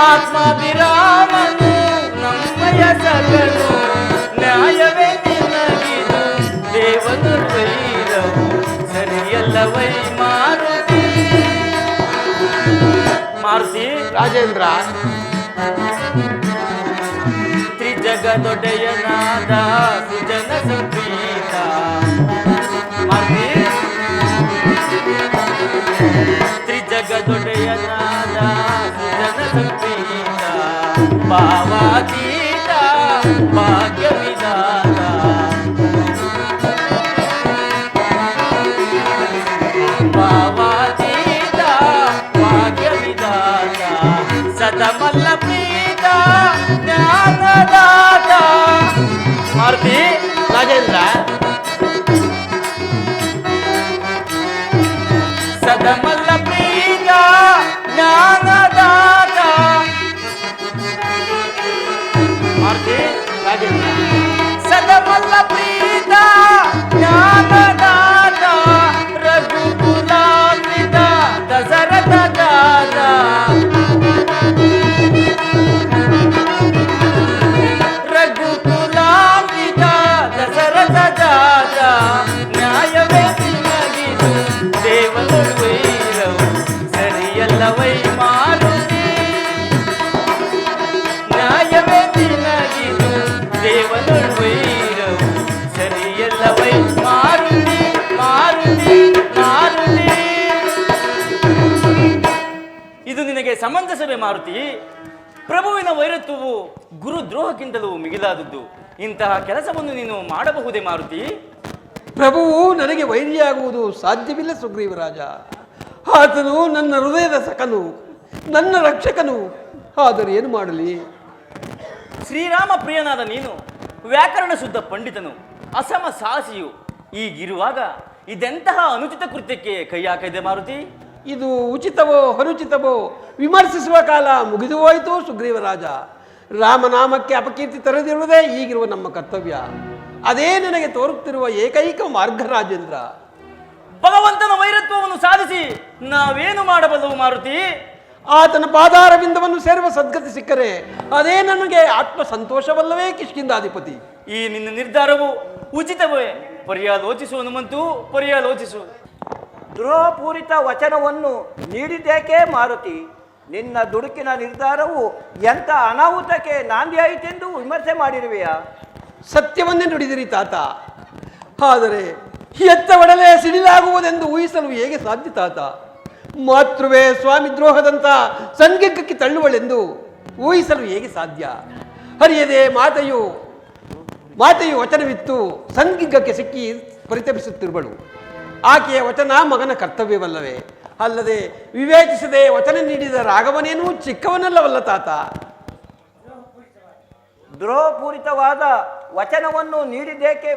ಆತ್ಮ ವಿರಾಮನು ನಮ್ಮಯ ಸಕನು ನ್ಯಾಯವೇ ನಿನಗಿದು ದೇವನು ವೈರವು ಸರಿಯಲ್ಲವೈ ಮಾರುತಿ ಮಾರುತಿ ರಾಜೇಂದ್ರ, ತ್ರಿಜಗದೊಡೆಯನಾದ ಸುಜನ ಸಂಪ್ರೀತ ಮಾರುತಿ ತ್ರಿಜಗದೊಡೆಯನಾದ ಸುಜನ ಸಂಪ್ರೀತ ಭಾವಾತೀತ ಭಾಗ್ಯ ವಿಧಾತ ಭಾವಾತೀತ ಭಾಗ್ಯ ವಿಧಾತ ಸದಮಲ್ಲ ಪ್ರೀತ ಜ್ಞಾನದಾತ ಮಾರುತಿ ರಾಜೇಂದ್ರ, ಸದಮಲ್ಲ ಪ್ರೀತ ಜ್ಞಾನದಾತ ಮಾರುತಿ ರಾಜೇಂದ್ರ, ಸದಮಲ್ಲ ಪ್ರೀತ ಜ್ಞಾನದಾತ ರಘುಕುಲಾನ್ವಿತ ದಶರಥ ದಾತ ರಘುಕುಲಾನ್ವಿತ ದಶರಥ ದಾತ ನ್ಯಾಯವೇ ನಿನಗಿದು ದೇವನು ವೈರವು ಸರಿಯಲ್ಲವೈ ಮಾರುತಿ ನ್ಯಾಯವೇ ನಿನಗಿದು ದೇವನು ವೈರವು ಸರಿಯಲ್ಲವೈ ಮಾರುತಿ ಮಾರುತಿ ಮಾರುತಿ ಇದು ನಿನಗೆ ಸಮಂಜಸವೇ ಮಾರುತಿ? ಪ್ರಭುವಿನ ವೈರತ್ವವು ಗುರುದ್ರೋಹಕ್ಕಿಂತಲೂ ಮಿಗಿಲಾದದ್ದು. ಇಂತಹ ಕೆಲಸವನ್ನು ನೀನು ಮಾಡಬಹುದೇ ಮಾರುತಿ? ಪ್ರಭುವು ನನಗೆ ವೈರಿಯಾಗುವುದು ಸಾಧ್ಯವಿಲ್ಲ ಸುಗ್ರೀವರಾಜ. ಆತನು ನನ್ನ ಹೃದಯದ ಸಖನು, ನನ್ನ ರಕ್ಷಕನು. ಆದರೆ ಏನು ಮಾಡಲಿ? ಶ್ರೀರಾಮ ಪ್ರಿಯನಾದ ನೀನು ವ್ಯಾಕರಣ ಶುದ್ಧ ಪಂಡಿತನು, ಅಸಮ ಸಾಹಸಿಯು. ಈಗಿರುವಾಗ ಇದೆಂತಹ ಅನುಚಿತ ಕೃತ್ಯಕ್ಕೆ ಕೈ ಹಾಕಿದೆ ಮಾರುತಿ? ಇದು ಉಚಿತವೋ ಅನುಚಿತವೋ ವಿಮರ್ಶಿಸುವ ಕಾಲ ಮುಗಿದು ಹೋಯಿತು ಸುಗ್ರೀವರಾಜ. ರಾಮನಾಮಕ್ಕೆ ಅಪಕೀರ್ತಿ ತರದಿರುವುದೇ ಈಗಿರುವ ನಮ್ಮ ಕರ್ತವ್ಯ. ಅದೇ ನನಗೆ ತೋರುತ್ತಿರುವ ಏಕೈಕ ಮಾರ್ಗ ರಾಜೇಂದ್ರ. ಭಗವಂತನ ವೈರತ್ವವನ್ನು ಸಾಧಿಸಿ ನಾವೇನು ಮಾಡಬಲ್ಲವು ಮಾರುತಿ? ಆತನ ಪಾದಾರವಿಂದವನ್ನು ಸೇರುವ ಸದ್ಗತಿ ಸಿಕ್ಕರೆ ಅದೇ ನನಗೆ ಆತ್ಮ ಸಂತೋಷವಲ್ಲವೇ ಕಿಷ್ಕಿಂದಾಧಿಪತಿ? ಈ ನಿನ್ನ ನಿರ್ಧಾರವು ಉಚಿತವೇ? ಪರ್ಯಾಲೋಚಿಸು ಹನುಮಂತು, ಪರ್ಯಾಲೋಚಿಸು. ದ್ರೋಹಪೂರಿತ ವಚನವನ್ನು ನೀಡಿದ್ದೇಕೆ ಮಾರುತಿ? ನಿನ್ನ ದುಡುಕಿನ ನಿರ್ಧಾರವು ಎಂಥ ಅನಾಹುತಕ್ಕೆ ನಾಂದಿಯಾಯಿತೆಂದು ವಿಮರ್ಶೆ ಮಾಡಿರುವೆಯಾ? ಸತ್ಯವನ್ನೇ ನುಡಿದಿರಿ ತಾತ. ಆದರೆ ಎತ್ತ ಒಡಲೆ ಸಿಡಿಲಾಗುವುದೆಂದು ಊಹಿಸಲು ಹೇಗೆ ಸಾಧ್ಯ ತಾತ? ಮಾತೃವೇ ಸ್ವಾಮಿ ದ್ರೋಹದಂತ ಸಂದಿಗ್ಧಕ್ಕೆ ತಳ್ಳುವಳೆಂದು ಊಹಿಸಲು ಹೇಗೆ ಸಾಧ್ಯ? ಹರಿಯದೆ ಮಾತೆಯು ವಚನವಿತ್ತು ಸಂದಿಗ್ಧಕ್ಕೆ ಸಿಕ್ಕಿ ಪರಿತಪಿಸುತ್ತಿರುವಳು. ಆಕೆಯ ವಚನ ಮಗನ ಕರ್ತವ್ಯವಲ್ಲವೇ? ಅಲ್ಲದೆ ವಿವೇಚಿಸದೆ ವಚನ ನೀಡಿದ ರಾಘವನೇನೂ ಚಿಕ್ಕವನಲ್ಲವಲ್ಲ ತಾತ. ದ್ರೋಹಪೂರಿತವಾದ ವಚನವನ್ನು ನೀಡಿದ್ದೇಕೆ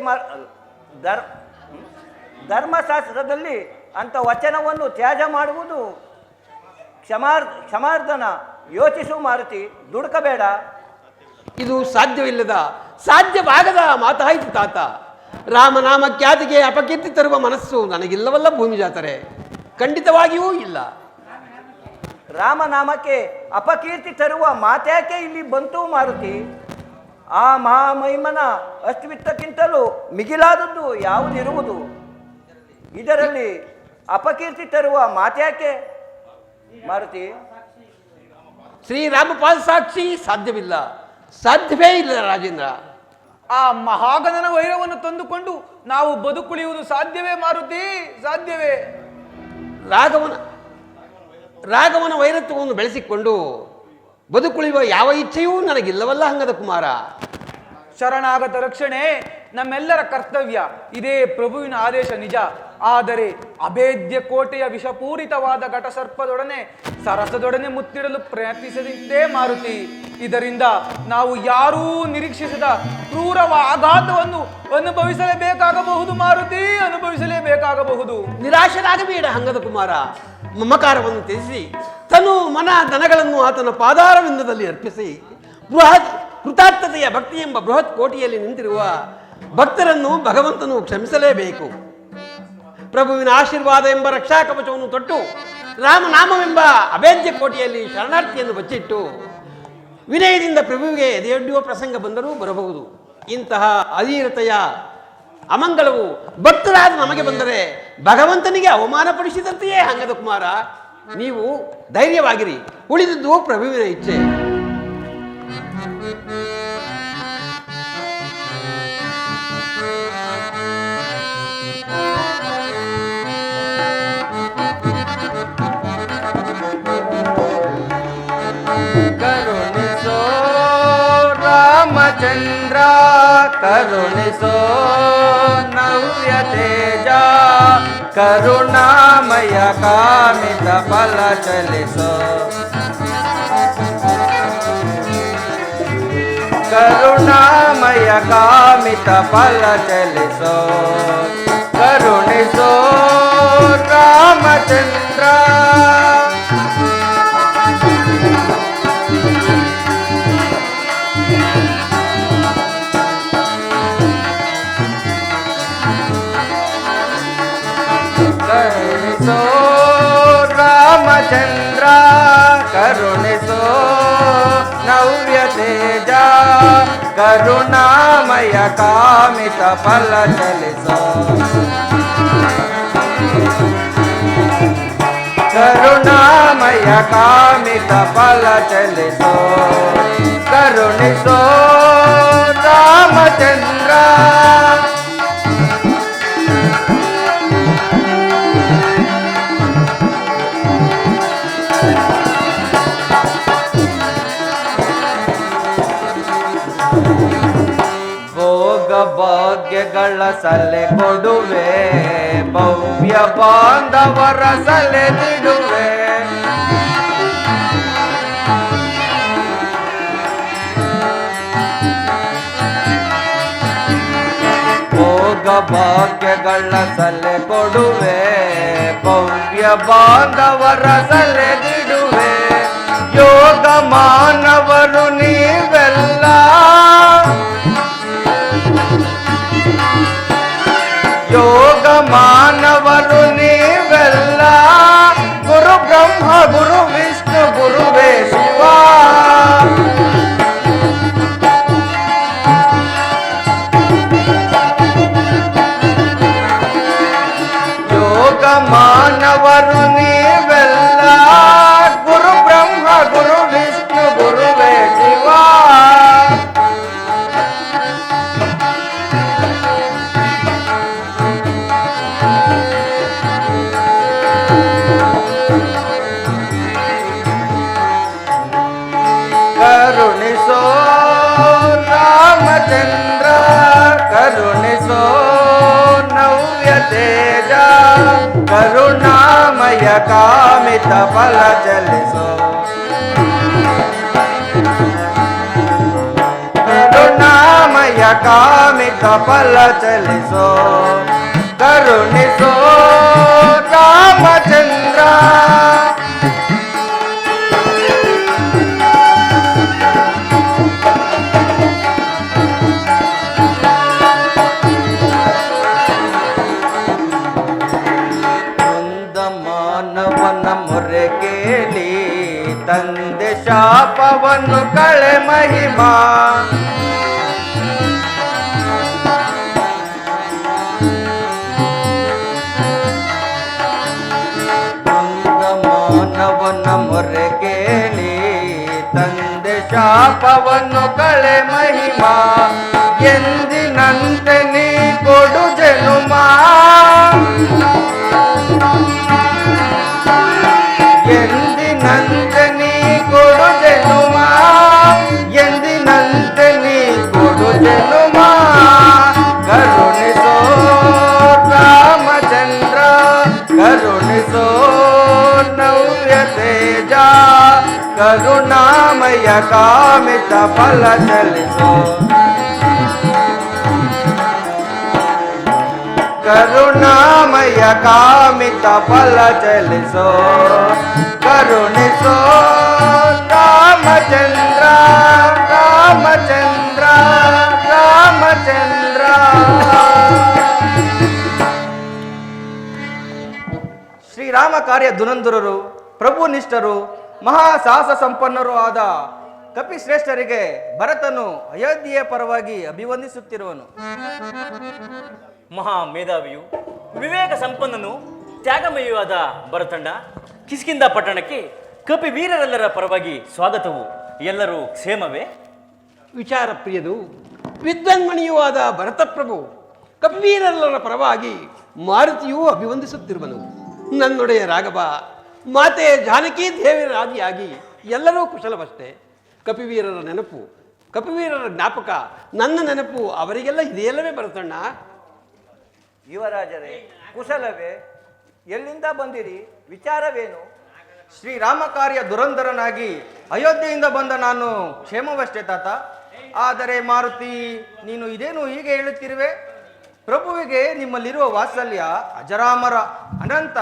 ಧರ್ಮಶಾಸ್ತ್ರದಲ್ಲಿ ಅಂಥ ವಚನವನ್ನು ತ್ಯಾಜ್ಯ ಮಾಡುವುದು ಕ್ಷಮಾರ್ಧನ. ಯೋಚಿಸು ಮಾರುತಿ, ದುಡುಕಬೇಡ. ಇದು ಸಾಧ್ಯವಾಗದ ಮಾತಾಯಿತು ತಾತ. ರಾಮನಾಮ ಖ್ಯಾತಿಗೆ ಅಪಕೀರ್ತಿ ತರುವ ಮನಸ್ಸು ನನಗಿಲ್ಲವಲ್ಲ ಭೂಮಿಜಾತರೆ, ಖಂಡಿತವಾಗಿಯೂ ಇಲ್ಲ. ರಾಮನಾಮಕ್ಕೆ ಅಪಕೀರ್ತಿ ತರುವ ಮಾತ್ಯಾಕೆ ಇಲ್ಲಿ ಬಂತು ಮಾರುತಿ? ಆ ಮಹಾಮಹಿಮನ ಅಸ್ತಿತ್ವಕ್ಕಿಂತಲೂ ಮಿಗಿಲಾದದ್ದು ಯಾವುದಿರುವುದು? ಇದರಲ್ಲಿ ಅಪಕೀರ್ತಿ ತರುವ ಮಾತ್ಯಾಕೆ ಮಾರುತಿ? ಶ್ರೀರಾಮಪಾದ ಸಾಕ್ಷಿ ಸಾಧ್ಯವೇ ಇಲ್ಲ ರಾಜೇಂದ್ರ. ಆ ಮಹಾಗಣನ ವೈರವನ್ನು ತಂದುಕೊಂಡು ನಾವು ಬದುಕುಳಿಯುವುದು ಸಾಧ್ಯವೇ ಮಾರುತಿ? ಸಾಧ್ಯವೇ? ರಾಘವನ ವೈರತ್ವವನ್ನು ಬೆಳೆಸಿಕೊಂಡು ಬದುಕುಳಿಯುವ ಯಾವ ಇಚ್ಛೆಯೂ ನನಗಿಲ್ಲವಲ್ಲ ಹಂಗದ ಕುಮಾರ. ಶರಣಾಗತ ರಕ್ಷಣೆ ನಮ್ಮೆಲ್ಲರ ಕರ್ತವ್ಯ. ಇದೇ ಪ್ರಭುವಿನ ಆದೇಶ ನಿಜ. ಆದರೆ ಅಭೇದ್ಯ ಕೋಟೆಯ ವಿಷಪೂರಿತವಾದ ಘಟಸರ್ಪದೊಡನೆ ಸರಸದೊಡನೆ ಮುತ್ತಿಡಲು ಪ್ರಯತ್ನಿಸದಿದ್ದೇ ಮಾರುತಿ. ಇದರಿಂದ ನಾವು ಯಾರೂ ನಿರೀಕ್ಷಿಸದ ಕ್ರೂರವ ಆಘಾತವನ್ನು ಅನುಭವಿಸಲೇಬೇಕಾಗಬಹುದು ಮಾರುತಿ, ಅನುಭವಿಸಲೇಬೇಕಾಗಬಹುದು. ನಿರಾಶರಾಗಬೇಡ ಹಂಗದ ಕುಮಾರ. ಮಮಕಾರವನ್ನು ತ್ಯಜಿಸಿ ತನು ಮನ ದನಗಳನ್ನು ಆತನ ಪಾದಾರವಿಂದದಲ್ಲಿ ಅರ್ಪಿಸಿ ಬೃಹತ್ ಕೃತಾರ್ಥತೆಯ ಭಕ್ತಿ ಎಂಬ ಬೃಹತ್ ಕೋಟೆಯಲ್ಲಿ ನಿಂತಿರುವ ಭಕ್ತರನ್ನು ಭಗವಂತನು ಕ್ಷಮಿಸಲೇಬೇಕು. ಪ್ರಭುವಿನ ಆಶೀರ್ವಾದ ಎಂಬ ರಕ್ಷಾ ಕವಚವನ್ನು ತೊಟ್ಟು ರಾಮನಾಮವೆಂಬ ಅಭೇದ್ಯ ಕೋಟೆಯಲ್ಲಿ ಶರಣಾರ್ಥಿಯನ್ನು ಬಚ್ಚಿಟ್ಟು ವಿನಯದಿಂದ ಪ್ರಭುವಿಗೆ ಎದೆಯೊಡ್ಡುವ ಪ್ರಸಂಗ ಬಂದರೂ ಬರಬಹುದು. ಇಂತಹ ಅಧೀರತೆಯ ಅಮಂಗಳವು ಭಕ್ತರಾದ ನಮಗೆ ಬಂದರೆ ಭಗವಂತನಿಗೆ ಅವಮಾನಪಡಿಸಿದಂತೆಯೇ ಹಂಗದ ಕುಮಾರ. ನೀವು ಧೈರ್ಯವಾಗಿರಿ, ಉಳಿದಿದ್ದು ಪ್ರಭುವಿನ ಇಚ್ಛೆ. ಕರುಣಿಸೋ ರಾಮಚಂದ್ರ ಕರುಣಿಸೋ ನವ್ಯ ತೇಜ ಕರುಣಾಮಯ ಕಾಮಿತ ಫಲ ಚಲಿಸೋ ಕರುಣಾಮಯ ಕಾಮಿತ ಫಲ ಚಲಿಸೋ ಕರುಣಿಸೋ ರಾಮಚಂದ್ರ. ಕರುಣಿಸೋ ರಾಮಚಂದ್ರ ಕರುಣಿಸೋ ನವ್ಯ ತೇಜ ಕರುಣಾಮಯ ಕಾಮಿತ ಫಲ ಚಲಿಸೋ ಕರುಣಾಮಯ ಕಾಮಿತ ಫಲ ಚಲಿಸೋ ಕರುಣಿಸೋ ರಾಮಚಂದ್ರ. ಭಾಗ್ಯಗಳ ಸಲೆ ಕೊಡುವೆ ಭವ್ಯ ಬಾಂಧವರ ಸಲೆ ನೀಡುವೆ ಭೋಗ ಭಾಗ್ಯಗಳ ಸಲೆ ಕೊಡುವೆ ಭವ್ಯ ಬಾಂಧವರ ಸಲೆ ನೀಡುವೆ ಯೋಗ ಮಾನವರು ನೀವೆಲ್ಲ ಯೋಗ ಮಾನವರು ನೀವೆಲ್ಲ ಗುರು ಬ್ರಹ್ಮ ಗುರು ವಿಷ್ಣು ಗುರುವೇ ಶಿವ ಯೋಗ ಮಾನವರು ನೀವೆಲ್ಲ ಗುರು ಬ್ರಹ್ಮ ಗುರು ವಿಷ್ಣು ಗುರುವೇ ಶಿವ ಕರುಣಿಸೋ ರಾಮಚಂದ್ರ ಕರುಣಿಸೋ ನವ್ಯ ತೇಜ ಕರುಣಾಮಯ ಕಾಮಿತ ಫಲ ಚಲಿಸೋ ಕರುಣಾಮಯ ಕಾಮಿತ ಫಲ ಚಲಿಸೋ ಕರುಣಿಸೋ ರಾಮಚಂದ್ರ. ಮಾನವನ ಮೊರೆ ಕೇಳಿ ತಂದೆ ಶಾಪವನ್ನು ಕಳೆ ಮಹಿಮಾ ಮಾನವನ ಮೊರೆ ಕೇಳಿ ತಂದೆ ಶಾಪವನ್ನು ಕಳೆ ಮಹಿಮಾ ಎಂದಿನಂತೆ ನೀ ಕೊಡು ಜನುಮಾ ಎಂದಿನಂತೆ ನೀ ಕೊಡು ಜನುಮಾ ಕಾಮಿತ ಫಲ ಚಲಿಸೋ ಕರುಣಾಮಯ ಕಾಮಿತ ಫಲ ಚಲಿಸೋ ಕರುಣಿಸೋ ರಾಮಚಂದ್ರ ರಾಮಚಂದ್ರ ರಾಮಚಂದ್ರ. ಶ್ರೀರಾಮ ಕಾರ್ಯ ದುರಂಧರರು, ಪ್ರಭುನಿಷ್ಠರು, ಮಹಾ ಸಾಹಸ ಸಂಪನ್ನರು ಆದ ಕಪಿಶ್ರೇಷ್ಠರಿಗೆ ಭರತನು ಅಯೋಧ್ಯೆಯ ಪರವಾಗಿ ಅಭಿವಂದಿಸುತ್ತಿರುವನು. ಮಹಾ ಮೇಧಾವಿಯು, ವಿವೇಕ ಸಂಪನ್ನನು, ತ್ಯಾಗಮಯೂ ಆದ ಭರತಣ್ಣ, ಕಿಷ್ಕಿಂಧ ಪಟ್ಟಣಕ್ಕೆ ಕಪಿ ವೀರರೆಲ್ಲರ ಪರವಾಗಿ ಸ್ವಾಗತವು. ಎಲ್ಲರೂ ಕ್ಷೇಮವೇ? ವಿಚಾರ ಪ್ರಿಯದು, ವಿದ್ವನ್ಮಣಿಯೂ ಆದ ಭರತಪ್ರಭು ಕಪಿವೀರರೆಲ್ಲರ ಪರವಾಗಿ ಮಾರುತಿಯೂ ಅಭಿವಂದಿಸುತ್ತಿರುವನು. ನನ್ನೊಡೆಯ ರಾಘವ, ಮಾತೆ ಜಾನಕಿ ದೇವಿಯರ ಆದಿಯಾಗಿ ಎಲ್ಲರೂ ಕುಶಲವಷ್ಟೇ. ಕಪಿವೀರರ ನೆನಪು, ಕಪಿವೀರರ ಜ್ಞಾಪಕ, ನನ್ನ ನೆನಪು ಅವರಿಗೆಲ್ಲ ಇದೆಯಲ್ಲವೇ ಭರತಣ್ಣ? ಯುವರಾಜರೇ, ಕುಶಲವೇ? ಎಲ್ಲಿಂದ ಬಂದಿರಿ? ವಿಚಾರವೇನು? ಶ್ರೀರಾಮ ಕಾರ್ಯ ದುರಂಧರನಾಗಿ ಅಯೋಧ್ಯೆಯಿಂದ ಬಂದ ನಾನು ಕ್ಷೇಮವಷ್ಟೇ ತಾತ. ಆದರೆ ಮಾರುತಿ, ನೀನು ಇದೇನು ಹೀಗೆ ಹೇಳುತ್ತಿರುವೆ? ಪ್ರಭುವಿಗೆ ನಿಮ್ಮಲ್ಲಿರುವ ವಾತ್ಸಲ್ಯ ಅಜರಾಮರ, ಅನಂತ.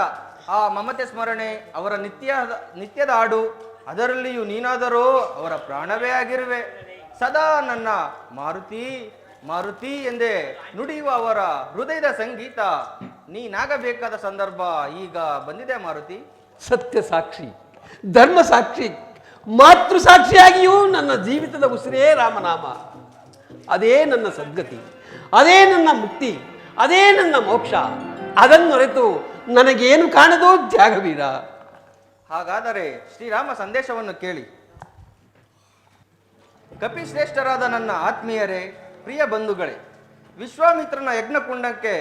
ಆ ಮಮತೆ ಸ್ಮರಣೆ ಅವರ ನಿತ್ಯದ ಹಾಡು, ಅದರಲ್ಲಿಯೂ ನೀನಾದರೂ ಅವರ ಪ್ರಾಣವೇ ಆಗಿರುವೆ. ಸದಾ ನನ್ನ ಮಾರುತಿ ಮಾರುತಿ ಎಂದೇ ನುಡಿಯುವ ಅವರ ಹೃದಯದ ಸಂಗೀತ ನೀನಾಗಬೇಕಾದ ಸಂದರ್ಭ ಈಗ ಬಂದಿದೆ ಮಾರುತಿ. ಸತ್ಯ ಸಾಕ್ಷಿ, ಧರ್ಮ ಸಾಕ್ಷಿ, ಮಾತೃ ಸಾಕ್ಷಿಯಾಗಿಯೂ ನನ್ನ ಜೀವಿತದ ಉಸಿರೇ ರಾಮನಾಮ. ಅದೇ ನನ್ನ ಸದ್ಗತಿ, ಅದೇ ನನ್ನ ಮುಕ್ತಿ, ಅದೇ ನನ್ನ ಮೋಕ್ಷ. ಅದನ್ನೊರೆತು ನನಗೇನು ಕಾಣದೋ ತ್ಯಾಗವೀರ. ಹಾಗಾದರೆ ಶ್ರೀರಾಮ ಸಂದೇಶವನ್ನು ಕೇಳಿ. ಕಪಿಶ್ರೇಷ್ಠರಾದ ನನ್ನ ಆತ್ಮೀಯರೇ, ಪ್ರಿಯ ಬಂಧುಗಳೇ, ವಿಶ್ವಾಮಿತ್ರನ ಯಜ್ಞಕುಂಡಕ್ಕೆ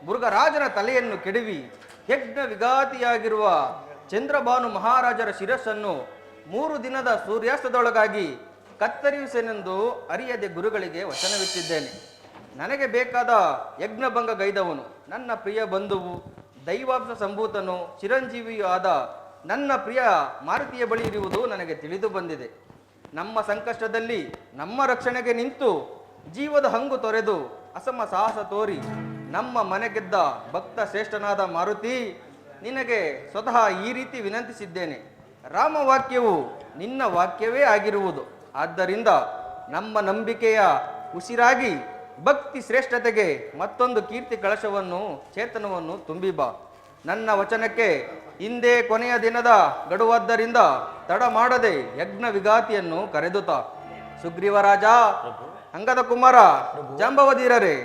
ಮೃಗರಾಜನ ತಲೆಯನ್ನು ಕೆಡವಿ ಯಜ್ಞ ವಿಘಾತಿಯಾಗಿರುವ ಚಂದ್ರಭಾನು ಮಹಾರಾಜರ ಶಿರಸ್ಸನ್ನು 3 ದಿನದ ಸೂರ್ಯಾಸ್ತದೊಳಗಾಗಿ ಕತ್ತರಿಸನೆಂದು ಅರಿಯದೆ ಗುರುಗಳಿಗೆ ವಚನವಿಟ್ಟಿದ್ದೇನೆ. ನನಗೆ ಬೇಕಾದ ಯಜ್ಞಭಂಗ ಗೈದವನು ನನ್ನ ಪ್ರಿಯ ಬಂಧುವು, ದೈವಾಂಶ ಸಂಭೂತನು, ಚಿರಂಜೀವಿಯೂ ಆದ ನನ್ನ ಪ್ರಿಯ ಮಾರುತಿಯ ಬಳಿ ಇರುವುದು ನನಗೆ ತಿಳಿದು ಬಂದಿದೆ. ನಮ್ಮ ಸಂಕಷ್ಟದಲ್ಲಿ ನಮ್ಮ ರಕ್ಷಣೆಗೆ ನಿಂತು ಜೀವದ ಹಂಗು ತೊರೆದು ಅಸಮ ಸಾಹಸ ತೋರಿ ನಮ್ಮ ಮನೆಗೆದ್ದ ಭಕ್ತ ಶ್ರೇಷ್ಠನಾದ ಮಾರುತಿ, ನಿನಗೆ ಸ್ವತಃ ಈ ರೀತಿ ವಿನಂತಿಸಿದ್ದೇನೆ. ರಾಮವಾಕ್ಯವು ನಿನ್ನ ವಾಕ್ಯವೇ ಆಗಿರುವುದು. ಆದ್ದರಿಂದ ನಮ್ಮ ನಂಬಿಕೆಯ ಉಸಿರಾಗಿ ಭಕ್ತಿ ಶ್ರೇಷ್ಠತೆಗೆ ಮತ್ತೊಂದು ಕೀರ್ತಿ ಕಳಶವನ್ನು, ಚೇತನವನ್ನು ತುಂಬಿ ಬಾ. ನನ್ನ ವಚನಕ್ಕೆ ಇಂದೇ ಕೊನೆಯ ದಿನದ ಗಡುವಾದ್ದರಿಂದ ತಡ ಮಾಡದೆ ಯಜ್ಞ ವಿಘಾತಿಯನ್ನು ಕರೆದುತ. ಸುಗ್ರೀವರಾಜ, ಅಂಗದ ಕುಮಾರ, ಜಾಂಬವಧೀರರೇ,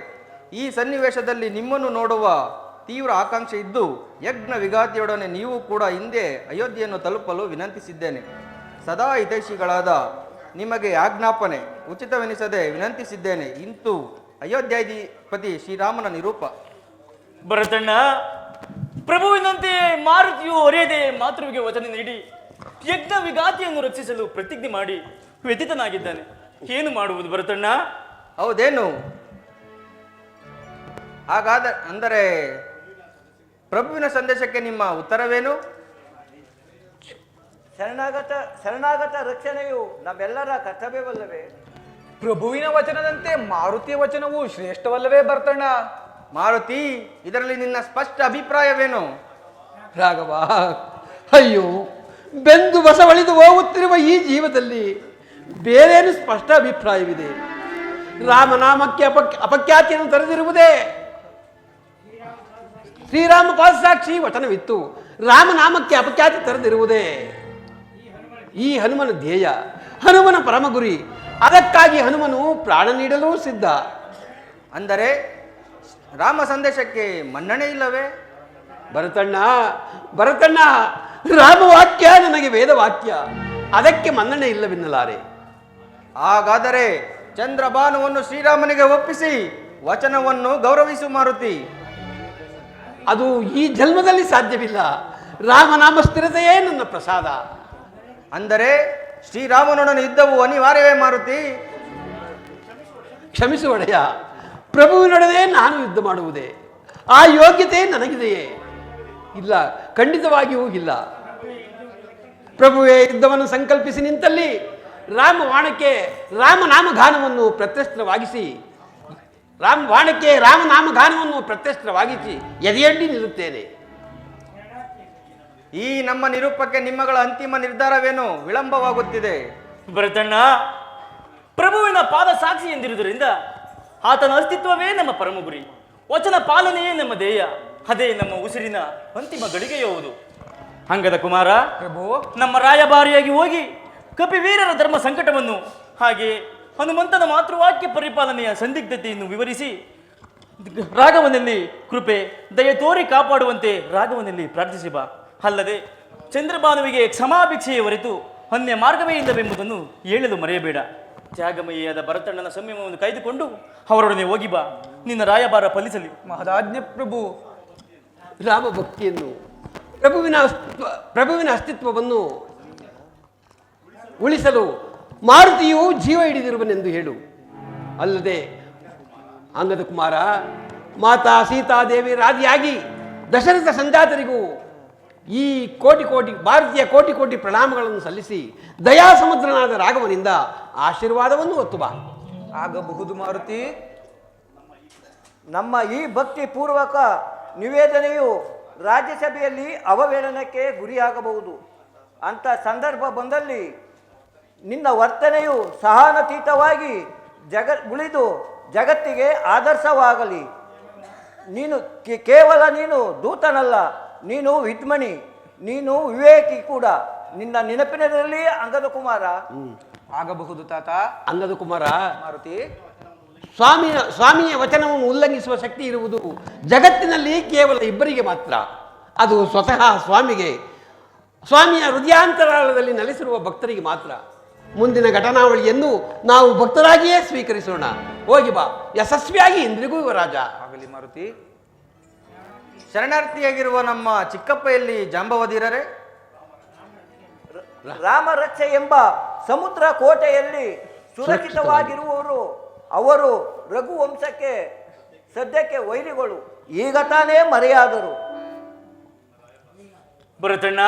ಈ ಸನ್ನಿವೇಶದಲ್ಲಿ ನಿಮ್ಮನ್ನು ನೋಡುವ ತೀವ್ರ ಆಕಾಂಕ್ಷೆ ಇದ್ದು ಯಜ್ಞ ವಿಘಾತಿಯೊಡನೆ ನೀವು ಕೂಡ ಹಿಂದೆ ಅಯೋಧ್ಯೆಯನ್ನು ತಲುಪಲು ವಿನಂತಿಸಿದ್ದೇನೆ. ಸದಾ ಹಿತೈಷಿಗಳಾದ ನಿಮಗೆ ಆಜ್ಞಾಪನೆ ಉಚಿತವೆನಿಸದೆ ವಿನಂತಿಸಿದ್ದೇನೆ. ಇಂತೂ ಅಯೋಧ್ಯಾಧಿಪತಿ ಶ್ರೀರಾಮನ ನಿರೂಪ. ಭರತಣ್ಣ, ಪ್ರಭುವಿನಂತೆ ಮಾರುತಿಯು ಹೊರೆಯದೆ ಮಾತೃವಿಗೆ ವಚನ ನೀಡಿ ಯಜ್ಞ ವಿಘಾತಿಯನ್ನು ರಕ್ಷಿಸಲು ಪ್ರತಿಜ್ಞೆ ಮಾಡಿ ವ್ಯಥಿತನಾಗಿದ್ದಾನೆ. ಏನು ಮಾಡುವುದು ಭರತಣ್ಣ? ಹೌದೇನು? ಅಂದರೆ ಪ್ರಭುವಿನ ಸಂದೇಶಕ್ಕೆ ನಿಮ್ಮ ಉತ್ತರವೇನು? ಶರಣಾಗತ ರಕ್ಷಣೆಯು ನಮ್ಮೆಲ್ಲರ ಕರ್ತವ್ಯವಲ್ಲವೇ? ಪ್ರಭುವಿನ ವಚನದಂತೆ ಮಾರುತಿಯ ವಚನವು ಶ್ರೇಷ್ಠವಲ್ಲವೇ ಭರತಣ್ಣ? ಮಾರುತಿ, ಇದರಲ್ಲಿ ನಿನ್ನ ಸ್ಪಷ್ಟ ಅಭಿಪ್ರಾಯವೇನು? ರಾಘವ, ಅಯ್ಯೋ, ಬೆಂದು ಬಸವಳಿದು ಹೋಗುತ್ತಿರುವ ಈ ಜೀವದಲ್ಲಿ ಬೇರೇನು ಸ್ಪಷ್ಟ ಅಭಿಪ್ರಾಯವಿದೆ? ರಾಮನಾಮಕ್ಕೆ ಅಪಖ್ಯಾತಿಯನ್ನು ತರೆದಿರುವುದೇ. ಶ್ರೀರಾಮ ಪಾದಸಾಕ್ಷಿ ವಚನವಿತ್ತು, ರಾಮನಾಮಕ್ಕೆ ಅಪಖ್ಯಾತಿ ತರೆದಿರುವುದೇ. ಈ ಹನುಮನ ಧ್ಯೇಯ, ಹನುಮನ ಪರಮ ಗುರಿ. ಅದಕ್ಕಾಗಿ ಹನುಮನು ಪ್ರಾಣ ನೀಡಲು ಸಿದ್ಧ. ಅಂದರೆ ರಾಮ ಸಂದೇಶಕ್ಕೆ ಮನ್ನಣೆ ಇಲ್ಲವೇ? ಭರತಣ್ಣ, ರಾಮವಾಕ್ಯ ನನಗೆ ವೇದವಾಕ್ಯ, ಅದಕ್ಕೆ ಮನ್ನಣೆ ಇಲ್ಲವೆನ್ನಲಾರೆ. ಹಾಗಾದರೆ ಚಂದ್ರಭಾನುವನ್ನು ಶ್ರೀರಾಮನಿಗೆ ಒಪ್ಪಿಸಿ ವಚನವನ್ನು ಗೌರವಿಸು ಮಾರುತಿ. ಅದು ಈ ಜನ್ಮದಲ್ಲಿ ಸಾಧ್ಯವಿಲ್ಲ. ರಾಮನಾಮ ಸ್ಥಿರತೆಯೇ ನನ್ನ ಪ್ರಸಾದ. ಅಂದರೆ ಶ್ರೀರಾಮನೊಡನೆ ಯುದ್ಧವು ಅನಿವಾರ್ಯವೇ ಮಾರುತಿ? ಕ್ಷಮಿಸು ಒಡೆಯ, ಪ್ರಭುವಿನೊಡನೆ ನಾನು ಯುದ್ಧ ಮಾಡುವುದೇ? ಆ ಯೋಗ್ಯತೆ ನನಗಿದೆಯೇ? ಇಲ್ಲ, ಖಂಡಿತವಾಗಿಯೂ ಇಲ್ಲ. ಪ್ರಭುವೇ ಯುದ್ಧವನ್ನು ಸಂಕಲ್ಪಿಸಿ ನಿಂತಲ್ಲಿ ರಾಮಬಾಣಕ್ಕೆ ರಾಮನಾಮಗಾನವನ್ನು ಪ್ರತ್ಯಸ್ತ್ರವಾಗಿಸಿ ಎದೆಯಡ್ಡಿ ನಿಲ್ಲುತ್ತೇನೆ. ಈ ನಮ್ಮ ನಿರೂಪಕ್ಕೆ ನಿಮ್ಮಗಳ ಅಂತಿಮ ನಿರ್ಧಾರವೇನು ವಿಳಂಬವಾಗುತ್ತಿದೆ? ಭರತಣ್ಣ, ಪ್ರಭುವಿನ ಪಾದ ಸಾಕ್ಷಿ ಎಂದಿರುವುದರಿಂದ ಆತನ ಅಸ್ತಿತ್ವವೇ ನಮ್ಮ ಪರಮ ಗುರಿ, ವಚನ ಪಾಲನೆಯೇ ನಮ್ಮ ಧ್ಯೇಯ, ಅದೇ ನಮ್ಮ ಉಸಿರಿನ ಅಂತಿಮ ಗಳಿಗೆಯುವುದು. ಅಂಗದ ಕುಮಾರ, ಪ್ರಭು, ನಮ್ಮ ರಾಯಭಾರಿಯಾಗಿ ಹೋಗಿ ಕಪಿವೀರರ ಧರ್ಮ ಸಂಕಟವನ್ನು ಹಾಗೆ ಹನುಮಂತನ ಮಾತೃವಾಕ್ಯ ಪರಿಪಾಲನೆಯ ಸಂದಿಗ್ಧತೆಯನ್ನು ವಿವರಿಸಿ ರಾಘವನಲ್ಲಿ ಕೃಪೆ ದಯೆ ತೋರಿ ಕಾಪಾಡುವಂತೆ ರಾಘವನಲ್ಲಿ ಪ್ರಾರ್ಥಿಸಿ ಬಾ. ಅಲ್ಲದೆ ಚಂದ್ರಭಾನುವಿಗೆ ಕ್ಷಮಾಭಿಕ್ಷೆಯ ಹೊರತು ಅನ್ಯ ಮಾರ್ಗವೇ ಇಲ್ಲವೆಂಬುದನ್ನು ಹೇಳಲು ಮರೆಯಬೇಡ. ತ್ಯಾಗಮಯಿಯಾದ ಭರತಣ್ಣನ ಸಂಯಮವನ್ನು ಕಾಯ್ದುಕೊಂಡು ಅವರೊಡನೆ ಹೋಗಿ ಬಾ. ನಿನ್ನ ರಾಯಭಾರ ಫಲಿಸಲಿ. ಮಹದಾಜ್ಞೆ ಪ್ರಭು. ರಾಮಭಕ್ತಿಯನ್ನು ಪ್ರಭುವಿನ ಅಸ್ತಿತ್ವವನ್ನು ಉಳಿಸಲು ಮಾರುತಿಯು ಜೀವ ಹಿಡಿದಿರುವನೆಂದು ಹೇಳು. ಅಲ್ಲದೆ ಅಂಗದ ಕುಮಾರ, ಮಾತಾ ಸೀತಾದೇವಿ ರಾಧಿಯಾಗಿ ದಶರಥ ಸಂಜಾತರಿಗೂ ಈ ಭಾರತೀಯ ಕೋಟಿ ಪ್ರಣಾಮಗಳನ್ನು ಸಲ್ಲಿಸಿ ದಯಾಸಮುದ್ರನಾದ ರಾಘವನಿಂದ ಆಶೀರ್ವಾದವನ್ನು ಹೊತ್ತು ಬಾ. ಆಗಬಹುದು ಮಾರುತಿ. ನಮ್ಮ ಈ ಭಕ್ತಿ ಪೂರ್ವಕ ನಿವೇದನೆಯು ರಾಜ್ಯಸಭೆಯಲ್ಲಿ ಅವಹೇಳನಕ್ಕೆ ಗುರಿಯಾಗಬಹುದು. ಅಂಥ ಸಂದರ್ಭ ಬಂದಲ್ಲಿ ನಿನ್ನ ವರ್ತನೆಯು ಸಹನಾತೀತವಾಗಿ ಉಳಿದು ಜಗತ್ತಿಗೆ ಆದರ್ಶವಾಗಲಿ. ನೀನು ಕೇವಲ ನೀನು ದೂತನಲ್ಲ, ನೀನು ವಿದ್ಮಣಿ, ನೀನು ವಿವೇಕಿ ಕೂಡ. ನಿನ್ನ ನೆನಪಿನಲ್ಲಿ ಅಂಗದ ಕುಮಾರ. ಆಗಬಹುದು ತಾತ. ಅಂಗದ ಕುಮಾರ, ಮಾರುತಿ, ಸ್ವಾಮಿಯ ವಚನವನ್ನು ಉಲ್ಲಂಘಿಸುವ ಶಕ್ತಿ ಇರುವುದು ಜಗತ್ತಿನಲ್ಲಿ ಕೇವಲ ಇಬ್ಬರಿಗೆ ಮಾತ್ರ. ಅದು ಸ್ವತಃ ಸ್ವಾಮಿಯ ಹೃದಯಾಂತರಾಳದಲ್ಲಿ ನೆಲೆಸಿರುವ ಭಕ್ತರಿಗೆ ಮಾತ್ರ. ಮುಂದಿನ ಘಟನಾವಳಿಯನ್ನು ನಾವು ಭಕ್ತರಾಗಿಯೇ ಸ್ವೀಕರಿಸೋಣ. ಹೋಗಿ ಬಾ, ಯಶಸ್ವಿಯಾಗಿ ಇಂದ್ರಿಗೂ ರಾಜ. ಆಗಲಿ ಮಾರುತಿ. ಶರಣಾರ್ಥಿಯಾಗಿರುವ ನಮ್ಮ ಚಿಕ್ಕಪ್ಪ ಎಲ್ಲಿ ಜಾಂಬವದಿರರೆ? ರಾಮರಕ್ಷೆ ಎಂಬ ಸಮುದ್ರ ಕೋಟೆಯಲ್ಲಿ ಸುರಕ್ಷಿತವಾಗಿರುವವರು ಅವರು ರಘುವಂಶಕ್ಕೆ ಸದ್ಯಕ್ಕೆ ವೈರಿಗಳು. ಈಗ ತಾನೇ ಮರೆಯಾದರು. ಭರತಣ್ಣ,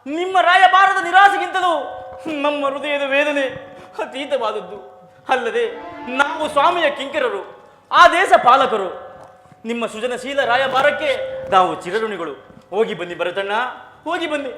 ನಿಮ್ಮ ರಾಯಭಾರದ ನಿರಾಸೆಗಿಂತಲೂ ನಮ್ಮ ಹೃದಯದ ವೇದನೆ ಅತೀತವಾದದ್ದು. ಅಲ್ಲದೆ ನಾವು ಸ್ವಾಮಿಯ ಕಿಂಕರರು, ಆ ದೇಶ ಪಾಲಕರು. ನಿಮ್ಮ ಸೃಜನಶೀಲ ರಾಯಭಾರಕ್ಕೆ ನಾವು ಚಿರಋಣಿಗಳು. ಹೋಗಿ ಬನ್ನಿ ಭರತಣ್ಣ, ಹೋಗಿ ಬನ್ನಿ.